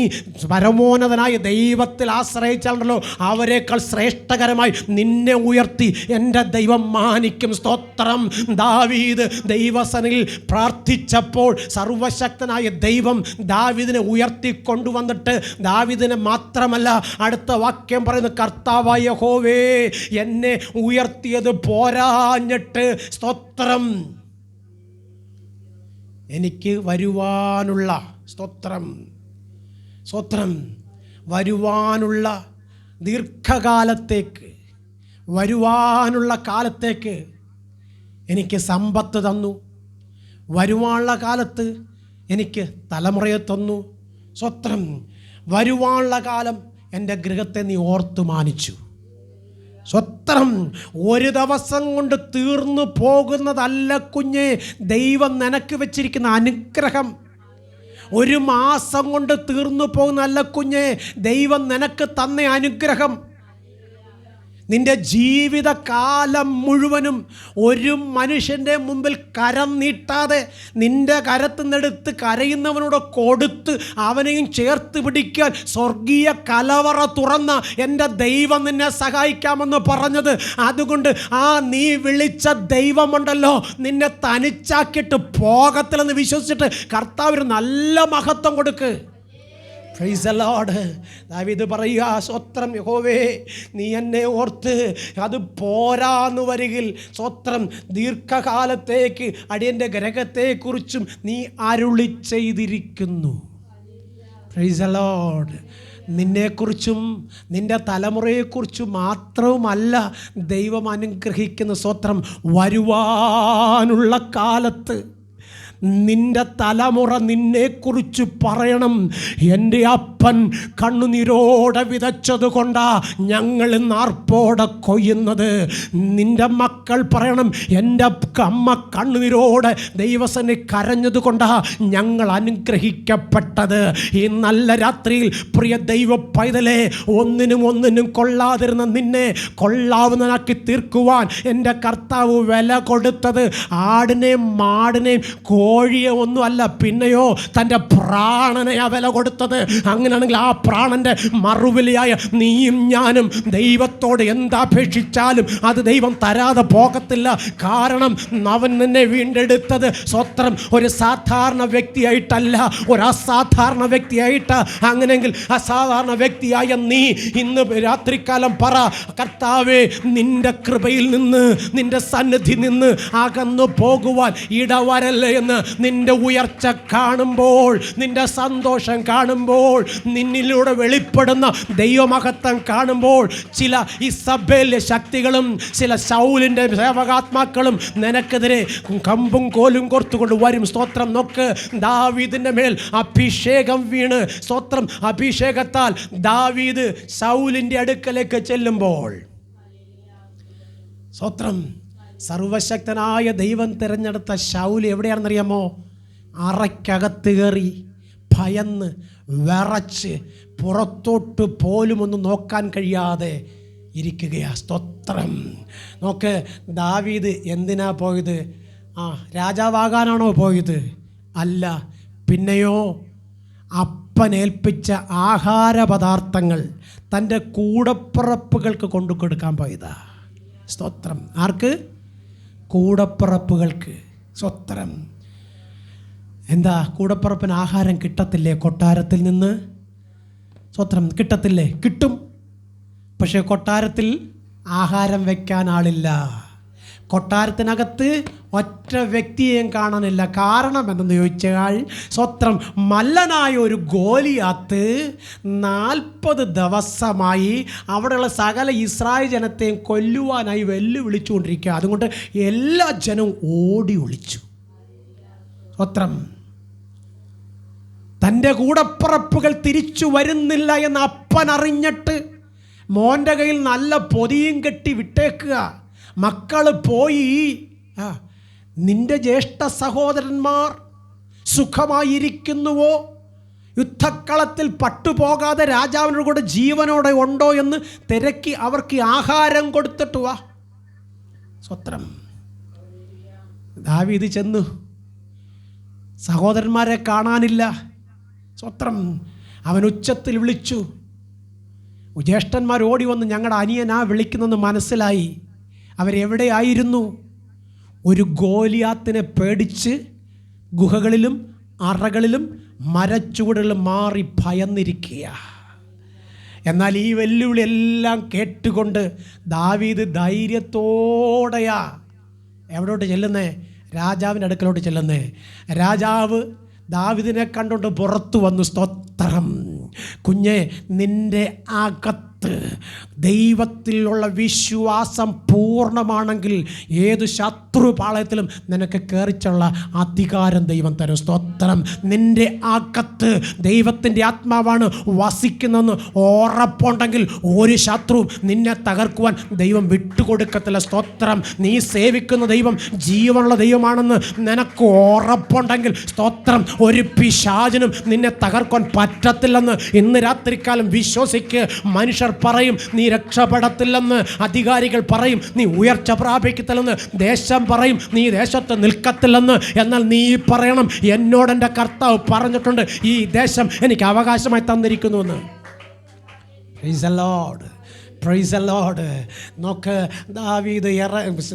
[SPEAKER 1] പരമോന്നതനായ ദൈവത്തിൽ ആശ്രയിച്ചാലുണ്ടല്ലോ, അവരെക്കാൾ ശ്രേഷ്ഠകരമായി നിന്നെ ഉയർത്തി എൻ്റെ ദൈവം മാനിക്കും. സ്തോത്രം. ദാവീദ് ദൈവസന്നിധിയിൽ പ്രാർത്ഥിച്ചപ്പോൾ സർവശക്തനായ ദൈവം ദാവീദിനെ ഉയർത്തിക്കൊണ്ടുവന്നിട്ട്, ദാവീദിനെ മാത്രമല്ല, അടുത്ത വാക്യം പറയുന്നു, കർത്താവായ യഹോവേ എന്നെ ഉയർത്തിയത് പോരാഞ്ഞിട്ട് സ്തോത്രം എനിക്ക് വരുവാനുള്ള സ്തോത്രം വരുവാനുള്ള ദീർഘകാലത്തേക്ക്, വരുവാനുള്ള കാലത്തേക്ക് എനിക്ക് സമ്പത്ത് തന്നു, വരുവാനുള്ള കാലത്ത് എനിക്ക് തലമുറയെ തന്നു. സ്വത്രം. വരുവാനുള്ള കാലം എൻ്റെ ഗൃഹത്തെ നീ ഓർത്തു മാനിച്ചു. സ്വത്രം. ഒരു ദിവസം കൊണ്ട് തീർന്നു പോകുന്നതല്ല കുഞ്ഞേ ദൈവം നിനക്ക് വെച്ചിരിക്കുന്ന അനുഗ്രഹം. ഒരു മാസം കൊണ്ട് തീർന്നു പോകുന്നതല്ല കുഞ്ഞേ ദൈവം നിനക്ക് തന്ന അനുഗ്രഹം. നിന്റെ ജീവിതകാലം മുഴുവനും ഒരു മനുഷ്യൻ്റെ മുമ്പിൽ കരം നീട്ടാതെ നിന്റെ കരത്തിൽ നിന്നെടുത്ത് കരയുന്നവനോട് കൊടുത്ത് അവനെയും ചേർത്ത് പിടിക്കാൻ സ്വർഗീയ കലവറ തുറന്ന എൻ്റെ ദൈവം നിന്നെ സഹായിക്കാമെന്ന് പറഞ്ഞത്. അതുകൊണ്ട് നീ വിളിച്ച ദൈവമുണ്ടല്ലോ, നിന്നെ തനിച്ചാക്കിയിട്ട് പോകത്തില്ലെന്ന് വിശ്വസിച്ചിട്ട് കർത്താവിന് നല്ല മഹത്വം കൊടുക്ക്. Price the Lord. ദാവീദ് പറയുക, സ്തോത്രം യഹോവേ നീ എന്നെ ഓർത്ത് അത് പോരാന്ന് വരികിൽ സ്തോത്രം ദീർഘകാലത്തേക്ക് അടിയൻ്റെ ഗ്രഹത്തെക്കുറിച്ചും നീ അരുളി ചെയ്തിരിക്കുന്നു. Price the Lord. നിന്നെക്കുറിച്ചും നിൻ്റെ തലമുറയെക്കുറിച്ചും മാത്രവുമല്ല ദൈവം അനുഗ്രഹിക്കുന്ന സ്തോത്രം, വരുവാനുള്ള കാലത്ത് നിന്റെ തലമുറ നിന്നെക്കുറിച്ച് പറയണം, എൻ്റെ അപ്പൻ കണ്ണുനീരോടെ വിതച്ചത് കൊണ്ടാ ഞങ്ങൾ നാർപ്പോടെ കൊയ്യുന്നത്. നിന്റെ മക്കൾ പറയണം, എൻ്റെ അമ്മ കണ്ണുനീരോടെ ദൈവസനെ കരഞ്ഞത് കൊണ്ടാ ഞങ്ങൾ അനുഗ്രഹിക്കപ്പെട്ടത്. ഈ നല്ല രാത്രിയിൽ പ്രിയ ദൈവ പൈതലേ, ഒന്നിനും കൊള്ളാതിരുന്ന നിന്നെ കൊള്ളാവുന്നതാക്കി തീർക്കുവാൻ എൻ്റെ കർത്താവ് വില കൊടുത്തത് ആടിനെയും മാടിനെയും കോഴിയെ ഒന്നുമല്ല, പിന്നെയോ തൻ്റെ പ്രാണനെയാ വില കൊടുത്തത്. അങ്ങനെയാണെങ്കിൽ ആ പ്രാണൻ്റെ മറുവിലയായ നീയും ഞാനും ദൈവത്തോട് എന്താപേക്ഷിച്ചാലും അത് ദൈവം തരാതെ പോകത്തില്ല. കാരണം അവൻ നിന്നെ വീണ്ടെടുത്തത് സ്വത്രം ഒരു സാധാരണ വ്യക്തിയായിട്ടല്ല, ഒരു അസാധാരണ വ്യക്തിയായിട്ട്. അങ്ങനെയെങ്കിൽ അസാധാരണ വ്യക്തിയായ നീ ഇന്ന് രാത്രികാലം പറ, കർത്താവേ നിന്റെ കൃപയിൽ നിന്ന്, നിന്റെ സന്നിധി നിന്ന് അകന്നു പോകുവാൻ ഇടവരല്ലേ എന്ന്. നിന്റെ ഉയർച്ച കാണുമ്പോൾ, നിന്റെ സന്തോഷം കാണുമ്പോൾ, നിന്നിലൂടെ വെളിപ്പെടുന്ന ദൈവമഹത്വം കാണുമ്പോൾ ചില ഇസബേലിന്റെ ശക്തികളും ചില ശൗലിൻ്റെ സേവകാത്മാക്കളും നിനക്കെതിരെ കമ്പും കോലും കോർത്തുകൊണ്ട് വരും. സ്തോത്രം. നോക്ക്, ദാവീദിൻ്റെ മേൽ അഭിഷേകം വീണ് സ്തോത്രം അഭിഷേകത്താൽ ദാവീദ് ശൗലിൻ്റെ അടുക്കലേക്ക് ചെല്ലുമ്പോൾ സ്തോത്രം സർവശക്തനായ ദൈവം തിരഞ്ഞെടുത്ത ശൗൽ എവിടെയാണെന്നറിയാമോ? അറയ്ക്കകത്ത് കയറി ഭയന്ന് വിറച്ച് പുറത്തോട്ട് പോലും ഒന്നും നോക്കാൻ കഴിയാതെ ഇരിക്കുകയാണ്. സ്തോത്രം. നോക്ക്, ദാവീദ് എന്തിനാ പോയത്? രാജാവാകാനാണോ പോയത്? അല്ല. പിന്നെയോ അപ്പനേൽപ്പിച്ച ആഹാര പദാർത്ഥങ്ങൾ തൻ്റെ കൂടപ്പിറപ്പുകൾക്ക് കൊണ്ടു കൊടുക്കാൻ പോയതാ. സ്തോത്രം. ആർക്ക്? കൂടപ്പിറപ്പുകൾക്ക്. സ്തോത്രം. എന്താ, കൂടപ്പിറപ്പിന് ആഹാരം കിട്ടത്തില്ലേ കൊട്ടാരത്തിൽ നിന്ന്? സ്വത്രം കിട്ടത്തില്ലേ? കിട്ടും. പക്ഷേ കൊട്ടാരത്തിൽ ആഹാരം വയ്ക്കാൻ ആളില്ല. കൊട്ടാരത്തിനകത്ത് ഒറ്റ വ്യക്തിയെയും കാണാനില്ല. കാരണം എന്തെന്ന് ചോദിച്ചാൽ സ്വത്രം മല്ലനായ ഒരു ഗോലിയാത്ത് 40 ദിവസമായി അവിടെയുള്ള സകല ഇസ്രായേൽ ജനത്തെയും കൊല്ലുവാനായി വെല്ലുവിളിച്ചുകൊണ്ടിരിക്കുക. അതുകൊണ്ട് എല്ലാ ജനവും ഓടി ഒളിച്ചു. സ്വത്രം തൻ്റെ കൂടപ്പിറപ്പുകൾ തിരിച്ചു വരുന്നില്ല എന്ന് അപ്പൻ അറിഞ്ഞിട്ട് മോൻ്റെ കയ്യിൽ നല്ല പൊതിയും കെട്ടി വിട്ടേക്കുക. മക്കൾ പോയി. നിന്റെ ജ്യേഷ്ഠ സഹോദരന്മാർ സുഖമായിരിക്കുന്നുവോ? യുദ്ധക്കളത്തിൽ പട്ടുപോകാതെ രാജാവിനോട് കൂടെ ജീവനോടെ ഉണ്ടോ എന്ന് തിരക്കി അവർക്ക് ആഹാരം കൊടുത്തിട്ട് വാ. സ്വത്രം ദാവീദ് ചെന്നു. സഹോദരന്മാരെ കാണാനില്ല. സ്വത്രം അവൻ ഉച്ചത്തിൽ വിളിച്ചു. ജ്യേഷ്ഠന്മാർ ഓടി വന്ന് ഞങ്ങളുടെ അനിയനാ വിളിക്കുന്നെന്ന് മനസ്സിലായി. അവരെവിടെയായിരുന്നു? ഒരു ഗോലിയാത്തിനെ പേടിച്ച് ഗുഹകളിലും അറകളിലും മരച്ചുവടുകളിലും മാറി ഭയന്നിരിക്കുക. എന്നാൽ ഈ വെല്ലുവിളി എല്ലാം കേട്ടുകൊണ്ട് ദാവീദ് ധൈര്യത്തോടെയാ എവിടോട്ട് ചെല്ലുന്നേ? രാജാവിൻ്റെ അടുക്കലോട്ട് ചെല്ലുന്നേ. രാജാവ് ദാവീദിനെ കണ്ടുകൊണ്ട് പുറത്തു വന്നു. സ്തോത്രം. കുഞ്ഞെ, നിൻ്റെ അകത്ത് ദൈവത്തിലുള്ള വിശ്വാസം പൂർണ്ണമാണെങ്കിൽ ഏത് ശത്രുപാളയത്തിലും നിനക്ക് കയറിച്ചുള്ള അധികാരം ദൈവം തരും. സ്തോത്രം. നിൻ്റെ അകത്ത് ദൈവത്തിൻ്റെ ആത്മാവാണ് വസിക്കുന്നതെന്ന് ഉറപ്പുണ്ടെങ്കിൽ ഒരു ശത്രുവും നിന്നെ തകർക്കുവാൻ ദൈവം വിട്ടുകൊടുക്കത്തില്ല. സ്തോത്രം. നീ സേവിക്കുന്ന ദൈവം ജീവനുള്ള ദൈവമാണെന്ന് നിനക്ക് ഉറപ്പുണ്ടെങ്കിൽ സ്തോത്രം, ഒരു പിശാചിനും നിന്നെ തകർക്കാൻ പറ്റത്തില്ലെന്ന് ഇന്ന് രാത്രിക്കാലം വിശ്വസിക്ക്. മനുഷ്യർ പറയും നീ രക്ഷപ്പെടത്തില്ലെന്ന്, അധികാരികൾ പറയും നീ ഉയർച്ച പ്രാപിക്കത്തില്ലെന്ന്, ദേശം പറയും നീ ദേശത്ത് നിൽക്കത്തില്ലെന്ന്. എന്നാൽ നീ പറയണം, എന്നോട് എൻ്റെ കർത്താവ് പറഞ്ഞിട്ടുണ്ട് ഈ ദേശം എനിക്ക് അവകാശമായി തന്നിരിക്കുന്നുവെന്ന്. Praise the Lord. Praise the Lord. നോക്ക്,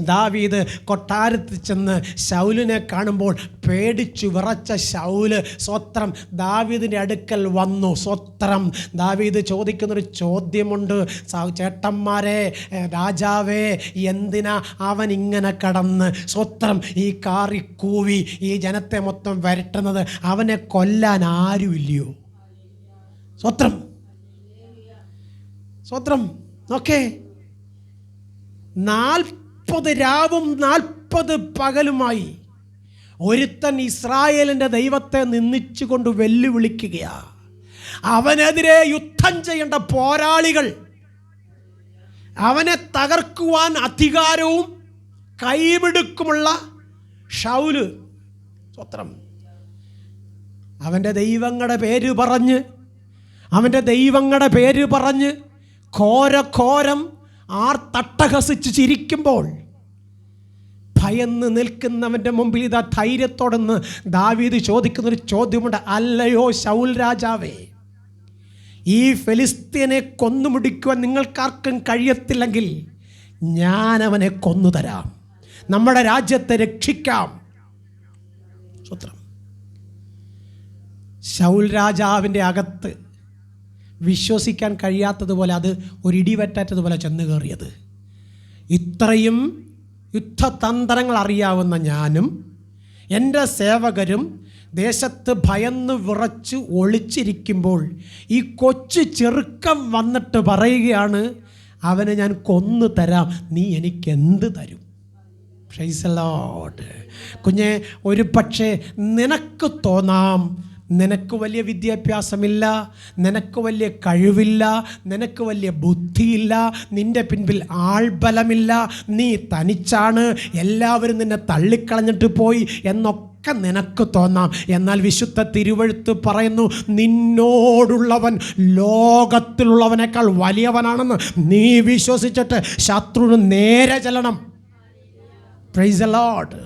[SPEAKER 1] ദാവീദ് കൊട്ടാരത്തിൽ ചെന്ന് ശൗലിനെ കാണുമ്പോൾ പേടിച്ചു വിറച്ച ശൗല് സ്വത്രം ദാവീദിൻ്റെ അടുക്കൽ വന്നു. സ്വത്രം. ദാവീദ് ചോദിക്കുന്നൊരു ചോദ്യമുണ്ട്. ചേട്ടന്മാരെ, രാജാവേ, എന്തിനാ അവൻ ഇങ്ങനെ കടന്ന് സ്വത്രം ഈ കാറി കൂവി ഈ ജനത്തെ മൊത്തം വരട്ടുന്നത്? അവനെ കൊല്ലാൻ ആരുമില്ലയോ? സ്വത്രം. സ്വത്രം. ഓക്കെ, 40 രാവും 40 പകലുമായി ഒരുത്തൻ ഇസ്രായേലിൻ്റെ ദൈവത്തെ നിന്ദിച്ചുകൊണ്ട് വെല്ലുവിളിക്കുകയാ. അവനെതിരെ യുദ്ധം ചെയ്യേണ്ട പോരാളികൾ, അവനെ തകർക്കുവാൻ അധികാരവും കൈമിടുക്കുമുള്ള ശൗല്. സ്വത്രം. അവൻ്റെ ദൈവങ്ങളുടെ പേര് പറഞ്ഞ് ഘോരം ആർത്തട്ടഹസിച്ച് ചിരിക്കുമ്പോൾ ഭയന്ന് നിൽക്കുന്നവൻ്റെ മുമ്പിൽ ഇതാ ധൈര്യത്തോടെന്ന് ദാവീദ് ചോദിക്കുന്നൊരു ചോദ്യമുണ്ട്. അല്ലയോ ശൗൽ രാജാവേ, ഈ ഫെലിസ്ത്യനെ കൊന്നുമുടിക്കുവാൻ നിങ്ങൾക്കാർക്കും കഴിയത്തില്ലെങ്കിൽ ഞാൻ അവനെ കൊന്നുതരാം, നമ്മുടെ രാജ്യത്തെ രക്ഷിക്കാം. സ്വത്രം. ശൗൽ രാജാവിൻ്റെ അകത്ത് വിശ്വസിക്കാൻ കഴിയാത്തതുപോലെ, അത് ഒരു ഇടിവറ്റാറ്റതുപോലെ ചെന്ന് കയറിയത്. ഇത്രയും യുദ്ധതന്ത്രങ്ങൾ അറിയാവുന്ന ഞാനും എൻ്റെ സേവകരും ദേശത്ത് ഭയന്ന് വിറച്ച് ഒളിച്ചിരിക്കുമ്പോൾ ഈ കൊച്ചു ചെറുക്കം വന്നിട്ട് പറയുകയാണ്, അവനെ ഞാൻ കൊന്നു തരാം, നീ എനിക്കെന്ത് തരും? Price the Lord. കുഞ്ഞെ, ഒരു പക്ഷേ നിനക്ക് തോന്നാം നിനക്ക് വലിയ വിദ്യാഭ്യാസമില്ല, നിനക്ക് വലിയ കഴിവില്ല, നിനക്ക് വലിയ ബുദ്ധിയില്ല, നിൻ്റെ പിൻപിൽ ആൾബലമില്ല, നീ തനിച്ചാണ്, എല്ലാവരും നിന്നെ തള്ളിക്കളഞ്ഞിട്ട് പോയി എന്നൊക്കെ നിനക്ക് തോന്നാം. എന്നാൽ വിശുദ്ധ തിരുവെഴുത്ത് പറയുന്നു, നിന്നോടുള്ളവൻ ലോകത്തിലുള്ളവനേക്കാൾ വലിയവനാണെന്ന് നീ വിശ്വസിച്ചിട്ട് ശത്രുവിന് നേരെ ചെല്ലണം. Price the Lord.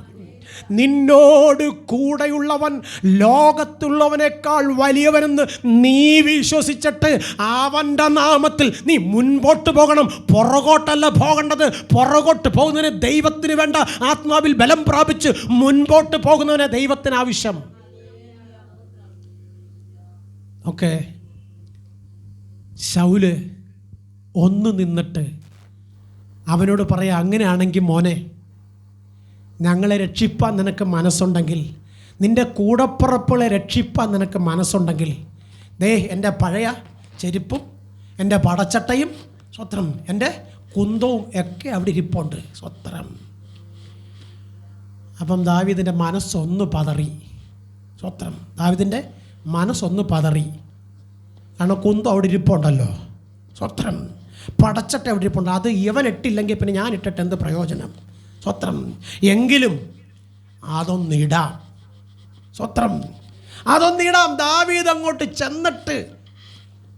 [SPEAKER 1] നിന്നോട് കൂടെയുള്ളവൻ ലോകത്തുള്ളവനേക്കാൾ വലിയവനെന്ന് നീ വിശ്വസിച്ചിട്ട് അവൻ്റെ നാമത്തിൽ നീ മുൻപോട്ട് പോകണം. പുറകോട്ടല്ല പോകേണ്ടത്. പുറകോട്ട് പോകുന്നതിന് ദൈവത്തിന് വേണ്ട ആത്മാവിൽ ബലം പ്രാപിച്ച് മുൻപോട്ട് പോകുന്നതിന് ദൈവത്തിന് ആവശ്യം. ഓക്കെ, ശൗല് ഒന്ന് നിന്നിട്ട് അവനോട് പറയാം, അങ്ങനെയാണെങ്കിൽ മോനെ, ഞങ്ങളെ രക്ഷിപ്പാൻ നിനക്ക് മനസ്സുണ്ടെങ്കിൽ, നിൻ്റെ കൂടപ്പുറപ്പുകളെ രക്ഷിപ്പാൻ നിനക്ക് മനസ്സുണ്ടെങ്കിൽ, ദേ എൻ്റെ പഴയ ചെരുപ്പും എൻ്റെ പടച്ചട്ടയും സ്വത്രം എൻ്റെ കുന്തവും ഒക്കെ അവിടെ ഇരിപ്പുണ്ട് സ്വത്രം. അപ്പം ദാവീദിൻ്റെ മനസ്സൊന്ന് പതറി സ്വത്രം. ദാവീദിൻ്റെ മനസ്സൊന്ന് പതറി. കാരണം കുന്തം അവിടെ ഇരിപ്പുണ്ടല്ലോ സ്വത്രം, പടച്ചട്ട അവിടെ ഇരിപ്പുണ്ട്. അത് ഇവൻ ഇട്ടില്ലെങ്കിൽ പിന്നെ ഞാൻ ഇട്ടിട്ട് എന്ത് പ്രയോജനം സ്വത്രം. എങ്കിലും അതൊന്നിടാം സ്വത്രം, അതൊന്നിടാം. ദാവീദ് അങ്ങോട്ട് ചെന്നിട്ട്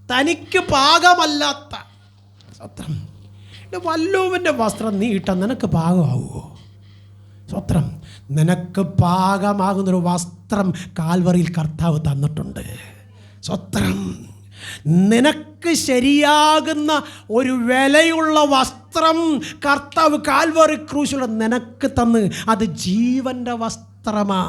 [SPEAKER 1] തനിക്ക് പാകമല്ലാത്ത സ്വത്രം, വല്ലുവിൻ്റെ വസ്ത്രം നീ ഇട്ടാൽ നിനക്ക് പാകമാവുമോ സ്വത്രം? നിനക്ക് പാകമാകുന്നൊരു വസ്ത്രം കാൽവറിയിൽ കർത്താവ് തന്നിട്ടുണ്ട് സ്വത്രം. നിനക്ക് ശരിയാകുന്ന ഒരു വിലയുള്ള വസ്ത്രം കർത്താവ് കാൽവറി ക്രൂശിലൂടെ നിനക്ക് തന്ന്, അത് ജീവൻ്റെ വസ്ത്രമാ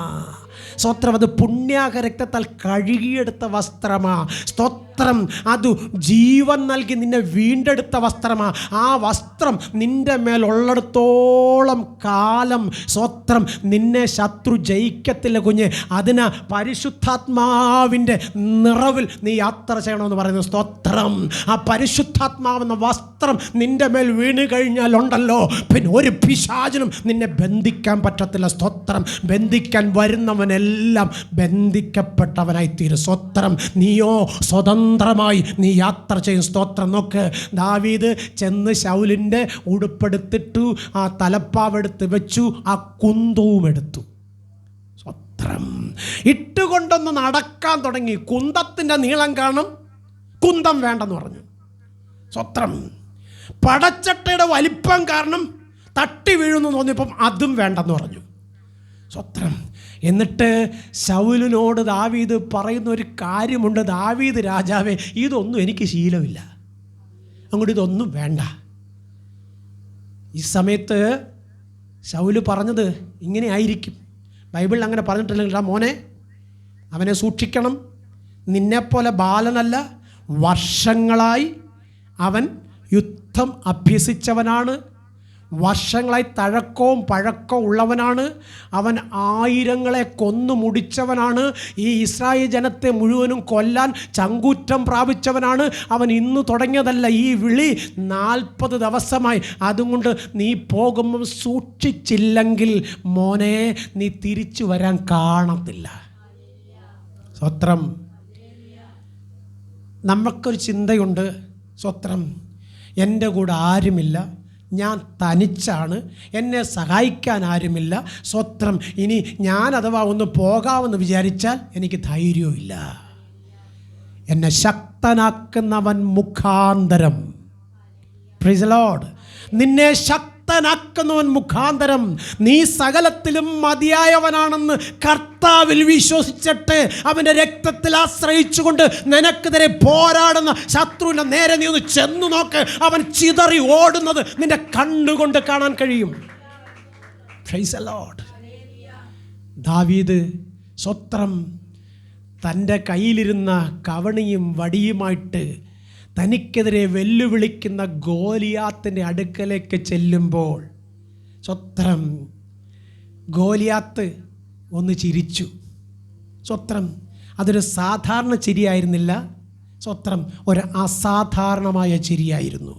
[SPEAKER 1] സ്തോത്രം. അത് പുണ്യാക രക്തത്താൽ കഴുകിയെടുത്ത വസ്ത്രമാ സ്തോത്രം. അത് ജീവൻ നൽകി നിന്നെ വീണ്ടെടുത്ത വസ്ത്രമാ. ആ വസ്ത്രം നിൻ്റെ മേലുള്ളിടത്തോളം കാലം സ്തോത്രം നിന്നെ ശത്രു ജയിക്കത്തില്ല കുഞ്ഞ്. അതിന് പരിശുദ്ധാത്മാവിൻ്റെ നിറവിൽ നീ യാത്ര ചെയ്യണമെന്ന് പറയുന്നത് സ്തോത്രം. ആ പരിശുദ്ധാത്മാവെന്ന വസ്ത്രം നിൻ്റെ മേൽ വീണ് കഴിഞ്ഞാലുണ്ടല്ലോ, പിന്നെ ഒരു പിശാചിനും നിന്നെ ബന്ധിക്കാൻ പറ്റത്തില്ല സ്തോത്രം. ബന്ധിക്കാൻ വരുന്നവനെല്ലാം ബന്ധിക്കപ്പെട്ടവനായിത്തീരും സ്തോത്രം. നീയോ സ്വതന്ത്രമായി നീ യാത്ര ചെയ്യും സ്തോത്രം. നോക്ക്, ദാവീദ് ചെന്ന് ശൗലിൻ്റെ ഉടുപ്പെടുത്തിട്ടു, ആ തലപ്പാവെടുത്ത് വെച്ചു, ആ കുന്തവും എടുത്തു സ്തോത്രം. ഇട്ടുകൊണ്ടൊന്ന് നടക്കാൻ തുടങ്ങി. കുന്തത്തിൻ്റെ നീളം കാണും, കുന്തം വേണ്ടെന്ന് പറഞ്ഞു സ്തോത്രം. പടച്ചട്ടയുടെ വലിപ്പം കാരണം തട്ടി വീഴുന്നു തോന്നിയപ്പം അതും വേണ്ടെന്ന് പറഞ്ഞു സ്തോത്രം. എന്നിട്ട് ശൗലിനോട് ദാവീദ് പറയുന്ന ഒരു കാര്യമുണ്ട്. ദാവീദ് രാജാവേ, ഇതൊന്നും എനിക്ക് ശീലമില്ല, അങ്ങോട്ട് ഇതൊന്നും വേണ്ട. ഈ സമയത്ത് ശൗല് പറഞ്ഞത് ഇങ്ങനെ ആയിരിക്കും. ബൈബിളിൽ അങ്ങനെ പറഞ്ഞിട്ടില്ലെങ്കിൽ, മോനെ അവനെ സൂക്ഷിക്കണം, നിന്നെപ്പോലെ ബാലനല്ല, വർഷങ്ങളായി അവൻ യുദ്ധം അഭ്യസിച്ചവനാണ്, വർഷങ്ങളായി തഴക്കവും പഴക്കവും ഉള്ളവനാണ്, അവൻ ആയിരങ്ങളെ കൊന്നു മുടിച്ചവനാണ്, ഈ ഇസ്രായേൽ ജനത്തെ മുഴുവനും കൊല്ലാൻ ചങ്കൂറ്റം പ്രാപിച്ചവനാണ്. അവൻ ഇന്ന് തുടങ്ങിയതല്ല ഈ വിളി, 40 ദിവസമായി. അതുകൊണ്ട് നീ പോകുമ്പം സൂക്ഷിച്ചില്ലെങ്കിൽ മോനെ നീ തിരിച്ചു വരാൻ കാണത്തില്ല സ്വത്രം. നമുക്കൊരു ചിന്തയുണ്ട് സ്വത്രം, എൻ്റെ കൂടെ ആരുമില്ല, ഞാൻ തനിച്ചാണ്, എന്നെ സഹായിക്കാൻ ആരുമില്ല സ്വത്രം. ഇനി ഞാൻ അഥവാ ഒന്ന് പോകാമെന്ന് വിചാരിച്ചാൽ എനിക്ക് ധൈര്യമില്ല. എന്നെ ശക്തനാക്കുന്നവൻ മുഖാന്തരം, പ്രൈസ് ദി ലോർഡ്, നിന്നെ ശക്തനാക്കുന്നവൻ മുഖാന്തരം നീ സകലത്തിലും മതിയായവനാണെന്ന് കർത്താവിൽ വിശ്വസിച്ചിട്ട് അവൻ്റെ രക്തത്തിൽ ആശ്രയിച്ചുകൊണ്ട് നിനക്കെതിരെ പോരാടുന്ന ശത്രുവിൻ്റെ നേരെ നീ ഒന്ന് ചെന്നു നോക്ക്. അവൻ ചിതറി ഓടുന്നത് നിന്റെ കണ്ണുകൊണ്ട് കാണാൻ കഴിയും. Price the Lord. ദാവീദ് സ്വത്രം തൻ്റെ കയ്യിലിരുന്ന കവണിയും വടിയുമായിട്ട് തനിക്കെതിരെ വെല്ലുവിളിക്കുന്ന ഗോലിയാത്തിൻ്റെ അടുക്കലേക്ക് ചെല്ലുമ്പോൾ സ്വത്രം ഗോലിയാത്ത് ഒന്ന് ചിരിച്ചു സ്വത്രം. അതൊരു സാധാരണ ചിരിയായിരുന്നില്ല സ്വത്രം, ഒരു അസാധാരണമായ ചിരിയായിരുന്നു.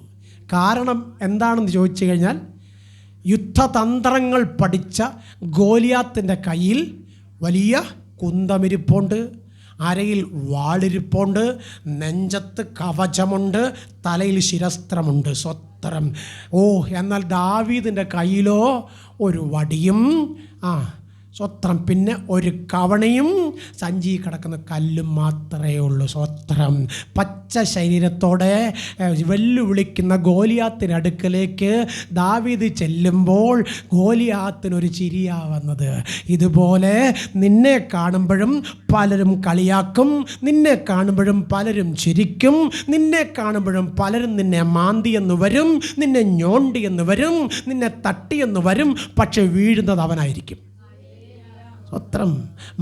[SPEAKER 1] കാരണം എന്താണെന്ന് ചോദിച്ചു കഴിഞ്ഞാൽ, യുദ്ധതന്ത്രങ്ങൾ പഠിച്ച ഗോലിയാത്തിൻ്റെ കയ്യിൽ വലിയ കുന്തമിരിപ്പുണ്ട്, അരയിൽ വാളിരിപ്പുണ്ട്, നെഞ്ചത്ത് കവചമുണ്ട്, തലയിൽ ശിരസ്ത്രമുണ്ട് സ്വത്രം. എന്നാൽ ദാവീദിൻ്റെ കയ്യിലോ ഒരു വടിയും സ്വത്രം, പിന്നെ ഒരു കവണയും സഞ്ചി കിടക്കുന്ന കല്ലും മാത്രമേ ഉള്ളൂ സ്വത്രം. പച്ച ശരീരത്തോടെ വെല്ലുവിളിക്കുന്ന ഗോലിയാത്തിൻ്റെ അടുക്കലേക്ക് ദാവീദ് ചെല്ലുമ്പോൾ ഗോലിയാത്തിനൊരു ചിരിയാ വന്നത്. ഇതുപോലെ നിന്നെ കാണുമ്പോഴും പലരും കളിയാക്കും, നിന്നെ കാണുമ്പോഴും പലരും ചിരിക്കും, നിന്നെ കാണുമ്പോഴും പലരും നിന്നെ മാന്തിയെന്ന് വരും, നിന്നെ ഞോണ്ടിയെന്ന് വരും, നിന്നെ തട്ടിയെന്ന് വരും, പക്ഷെ വീഴുന്നത് അവനായിരിക്കും സ്വത്രം.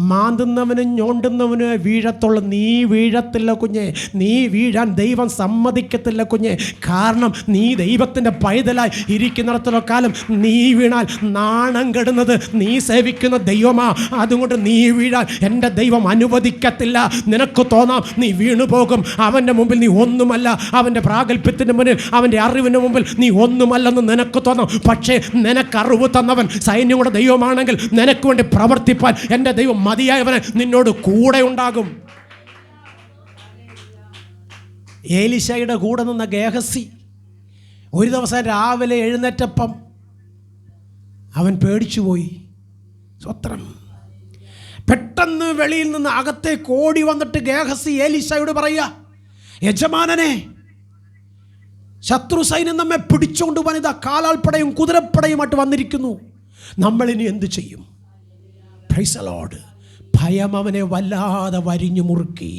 [SPEAKER 1] മാന്തുന്നവനും ഞോണ്ടുന്നവനും വീഴത്തുള്ളൂ. നീ വീഴത്തില്ല കുഞ്ഞെ. നീ വീഴാൻ ദൈവം സമ്മതിക്കത്തില്ല കുഞ്ഞെ. കാരണം നീ ദൈവത്തിൻ്റെ പൈതലായി ഇരിക്കുന്നിടത്തോളം കാലം നീ വീണാൽ നാണം കെടുന്നത് നീ സേവിക്കുന്ന ദൈവമാ. അതുകൊണ്ട് നീ വീഴാൻ എൻ്റെ ദൈവം അനുവദിക്കത്തില്ല. നിനക്ക് തോന്നാം നീ വീണു പോകും. അവൻ്റെ മുമ്പിൽ നീ ഒന്നുമല്ല. അവൻ്റെ പ്രാഗൽഭ്യത്തിൻ്റെ മുന്നിൽ, അവൻ്റെ അറിവിൻ്റെ മുമ്പിൽ നീ ഒന്നുമല്ലെന്ന് നിനക്ക് തോന്നാം. പക്ഷേ നിനക്ക് അറിവ് തന്നവൻ സൈന്യങ്ങളുടെ ദൈവമാണെങ്കിൽ നിനക്ക് വേണ്ടി പ്രവർത്തിപ്പാൻ എൻ്റെ ദൈവം മതിയായവനെ നിന്നോട് കൂടെ ഉണ്ടാകും. ഏലീശയുടെ കൂടെ നിന്ന ഗേഹസി ഒരു ദിവസം രാവിലെ എഴുന്നേറ്റപ്പം അവൻ പേടിച്ചുപോയി. സ്വത്രം. പെട്ടെന്ന് വെളിയിൽ നിന്ന് അകത്തേക്ക് ഓടി വന്നിട്ട് ഗേഹസി ഏലീശയോട് പറയുക, യജമാനനെ, ശത്രു സൈന്യം നമ്മെ പിടിച്ചുകൊണ്ട് പോകാൻ ഇതാ കാലാൾപ്പടയും കുതിരപ്പടയുമായിട്ട് വന്നിരിക്കുന്നു. നമ്മളിനി എന്ത് ചെയ്യും? Price the Lord. ഭയം അവനെ വല്ലാതെ വരിഞ്ഞു മുറുക്കി.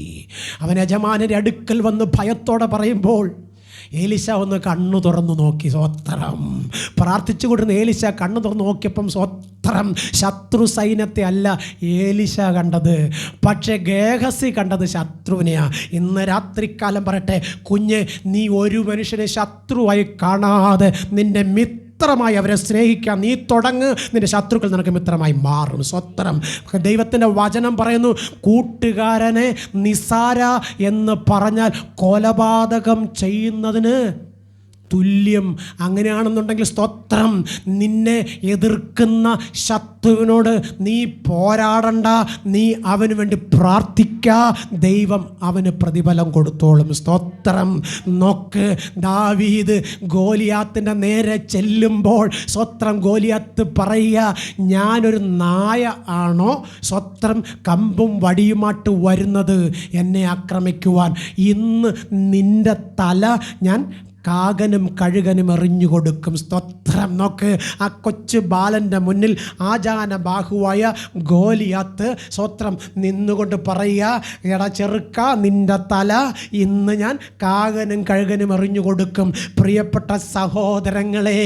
[SPEAKER 1] അവൻ യജമാനൻ്റെ അടുക്കൽ വന്ന് ഭയത്തോടെ പറയുമ്പോൾ ഏലീശ ഒന്ന് കണ്ണു തുറന്നു നോക്കി. സ്വത്രം. പ്രാർത്ഥിച്ചു കൊണ്ടിരുന്ന ഏലീശ കണ്ണു തുറന്നു നോക്കിയപ്പം സ്വത്രം ശത്രു സൈന്യത്തെ അല്ല ഏലീശ കണ്ടത്, പക്ഷേ ഗേഹസി കണ്ടത് ശത്രുവിനെയാ. ഇന്ന് രാത്രിക്കാലം പറയട്ടെ കുഞ്ഞെ, നീ ഒരു മനുഷ്യനെ ശത്രുവായി കാണാതെ നിന്റെ മിത്രമായി അവരെ സ്നേഹിക്കാം. നീ തുടങ്ങ്, നിന്റെ ശത്രുക്കൾ നിനക്ക് മിത്രമായി മാറും. സ്വത്രം. ദൈവത്തിൻ്റെ വചനം പറയുന്നു, കൂട്ടുകാരനെ നിസാര എന്ന് പറഞ്ഞാൽ കൊലപാതകം ചെയ്യുന്നതിന് തുല്യം. അങ്ങനെയാണെന്നുണ്ടെങ്കിൽ സ്തോത്രം, നിന്നെ എതിർക്കുന്ന ശത്രുവിനോട് നീ പോരാടണ്ട, നീ അവന് വേണ്ടി പ്രാർത്ഥിക്കുക, ദൈവം അവന് പ്രതിഫലം കൊടുത്തോളും. സ്തോത്രം. നോക്ക്, ദാവീദ് ഗോലിയാത്തിൻ്റെ നേരെ ചെല്ലുമ്പോൾ സ്വത്രം ഗോലിയാത്ത് പറയുക, ഞാനൊരു നായ ആണോ സ്വത്രം കമ്പും വടിയുമായിട്ട് വരുന്നത് എന്നെ ആക്രമിക്കുവാൻ? ഇന്ന് നിൻ്റെ തല ഞാൻ കാകനും കഴുകനും എറിഞ്ഞു കൊടുക്കും. സ്തോത്രം. നോക്ക്, ആ കൊച്ചു ബാലൻ്റെ മുന്നിൽ ആജാന ബാഹുവായ ഗോലിയാത്ത് സ്തോത്രം നിന്നുകൊണ്ട് പറയുക, എടാ ചെറുക്ക, നിൻ്റെ തല ഇന്ന് ഞാൻ കാകനും കഴുകനും എറിഞ്ഞു കൊടുക്കും. പ്രിയപ്പെട്ട സഹോദരങ്ങളെ,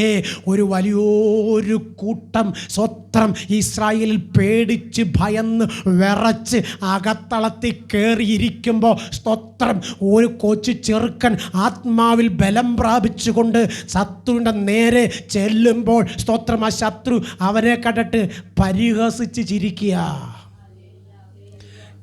[SPEAKER 1] ഒരു വലിയൊരു കൂട്ടം സ്വത്രം ഇസ്രായേലിൽ പേടിച്ച് ഭയന്ന് വിറച്ച് അകത്തളത്തിൽ കയറിയിരിക്കുമ്പോൾ സ്തോത്രം ഒരു കൊച്ചു ചെറുക്കൻ ആത്മാവിൽ ബലം പ്രാപിച്ചുകൊണ്ട് ശത്രുവിൻ്റെ നേരെ ചെല്ലുമ്പോൾ സ്തോത്രം ആ ശത്രു അവനെ കണ്ടിട്ട് പരിഹസിച്ച് ചിരിക്കുക.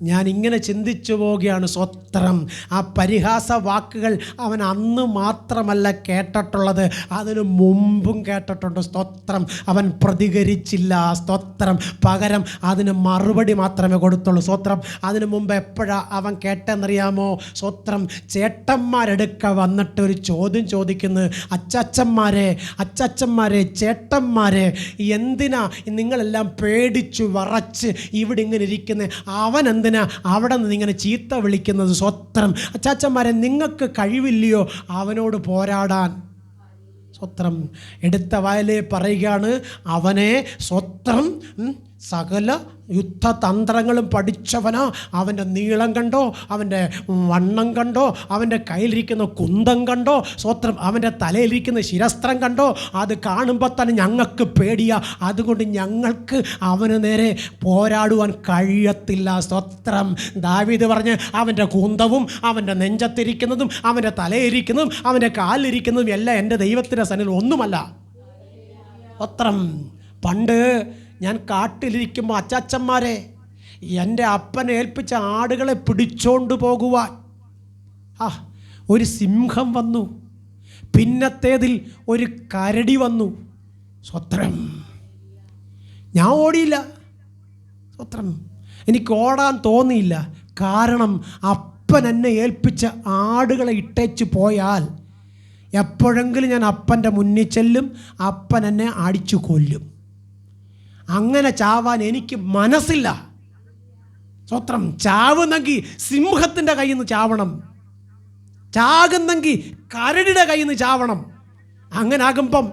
[SPEAKER 1] ഞാൻ ഇങ്ങനെ ചിന്തിച്ചു പോവുകയാണ്. സ്വത്രം. ആ പരിഹാസ വാക്കുകൾ അവൻ അന്ന് മാത്രമല്ല കേട്ടിട്ടുള്ളത്, അതിനു മുമ്പും കേട്ടിട്ടുണ്ട്. സ്തോത്രം. അവൻ പ്രതികരിച്ചില്ല. സ്തോത്രം. പകരം അതിന് മറുപടി മാത്രമേ കൊടുത്തുള്ളൂ. സ്തോത്രം. അതിനു മുമ്പ് എപ്പോഴാണ് അവൻ കേട്ടെന്നറിയാമോ? സ്തോത്രം. ചേട്ടന്മാരെടുക്ക വന്നിട്ട് ഒരു ചോദ്യം ചോദിക്കുന്നത്, അച്ചച്ചന്മാരെ ചേട്ടന്മാരെ, എന്തിനാ നിങ്ങളെല്ലാം പേടിച്ചു വറച്ച് ഇവിടെ ഇങ്ങനെ ഇരിക്കുന്നത്? അവൻ എന്തിനാ അവിടെ നിന്ന് ഇങ്ങനെ ചീത്ത വിളിക്കുന്നത്? സ്വത്രം. അച്ചാച്ചന്മാരെ, നിങ്ങൾക്ക് കഴിവില്ലയോ അവനോട് പോരാടാൻ? സ്വത്രം. എടുത്ത വായിലെ പറയുകയാണ്, അവനെ സ്വത്രം സകല യുദ്ധതന്ത്രങ്ങളും പഠിച്ചവനാ. അവൻ്റെ നീളം കണ്ടോ, അവൻ്റെ വണ്ണം കണ്ടോ, അവൻ്റെ കയ്യിലിരിക്കുന്ന കുന്തം കണ്ടോ, സ്വത്രം അവൻ്റെ തലയിലിരിക്കുന്ന ശിരസ്ത്രം കണ്ടോ? അത് കാണുമ്പോൾ തന്നെ ഞങ്ങൾക്ക് പേടിയാ. അതുകൊണ്ട് ഞങ്ങൾക്ക് അവന് നേരെ പോരാടുവാൻ കഴിയത്തില്ല. സ്വത്രം. ദാവീദ് പറഞ്ഞ്, അവൻ്റെ കുന്തവും അവൻ്റെ നെഞ്ചത്തിരിക്കുന്നതും അവൻ്റെ തലയിരിക്കുന്നതും അവൻ്റെ കാലിലിരിക്കുന്നതും എല്ലാം എൻ്റെ ദൈവത്തിൻ്റെ സന്നിധിയിൽ ഒന്നുമല്ല. സ്വത്രം. പണ്ട് ഞാൻ കാട്ടിലിരിക്കുമ്പോൾ അച്ചാച്ചന്മാരെ, എൻ്റെ അപ്പനെ ഏൽപ്പിച്ച ആടുകളെ പിടിച്ചോണ്ട് പോകുവാൻ ഒരു സിംഹം വന്നു, പിന്നത്തേതിൽ ഒരു കരടി വന്നു. സ്വത്രം. ഞാൻ ഓടിയില്ല. സ്വത്രം. എനിക്ക് ഓടാൻ തോന്നിയില്ല. കാരണം അപ്പൻ എന്നെ ഏൽപ്പിച്ച ആടുകളെ ഇട്ടേച്ച് പോയാൽ എപ്പോഴെങ്കിലും ഞാൻ അപ്പൻ്റെ മുന്നിൽ ചെല്ലും, അപ്പൻ എന്നെ അടിച്ചു കൊല്ലും. അങ്ങനെ ചാവാൻ എനിക്ക് മനസ്സില്ല. സ്വത്രം. ചാവുന്നെങ്കിൽ സിംഹത്തിൻ്റെ കയ്യിൽ നിന്ന് ചാവണം, ചാകുന്നെങ്കിൽ കരടിയുടെ കയ്യിൽ നിന്ന് ചാവണം. അങ്ങനെ ആകുമ്പം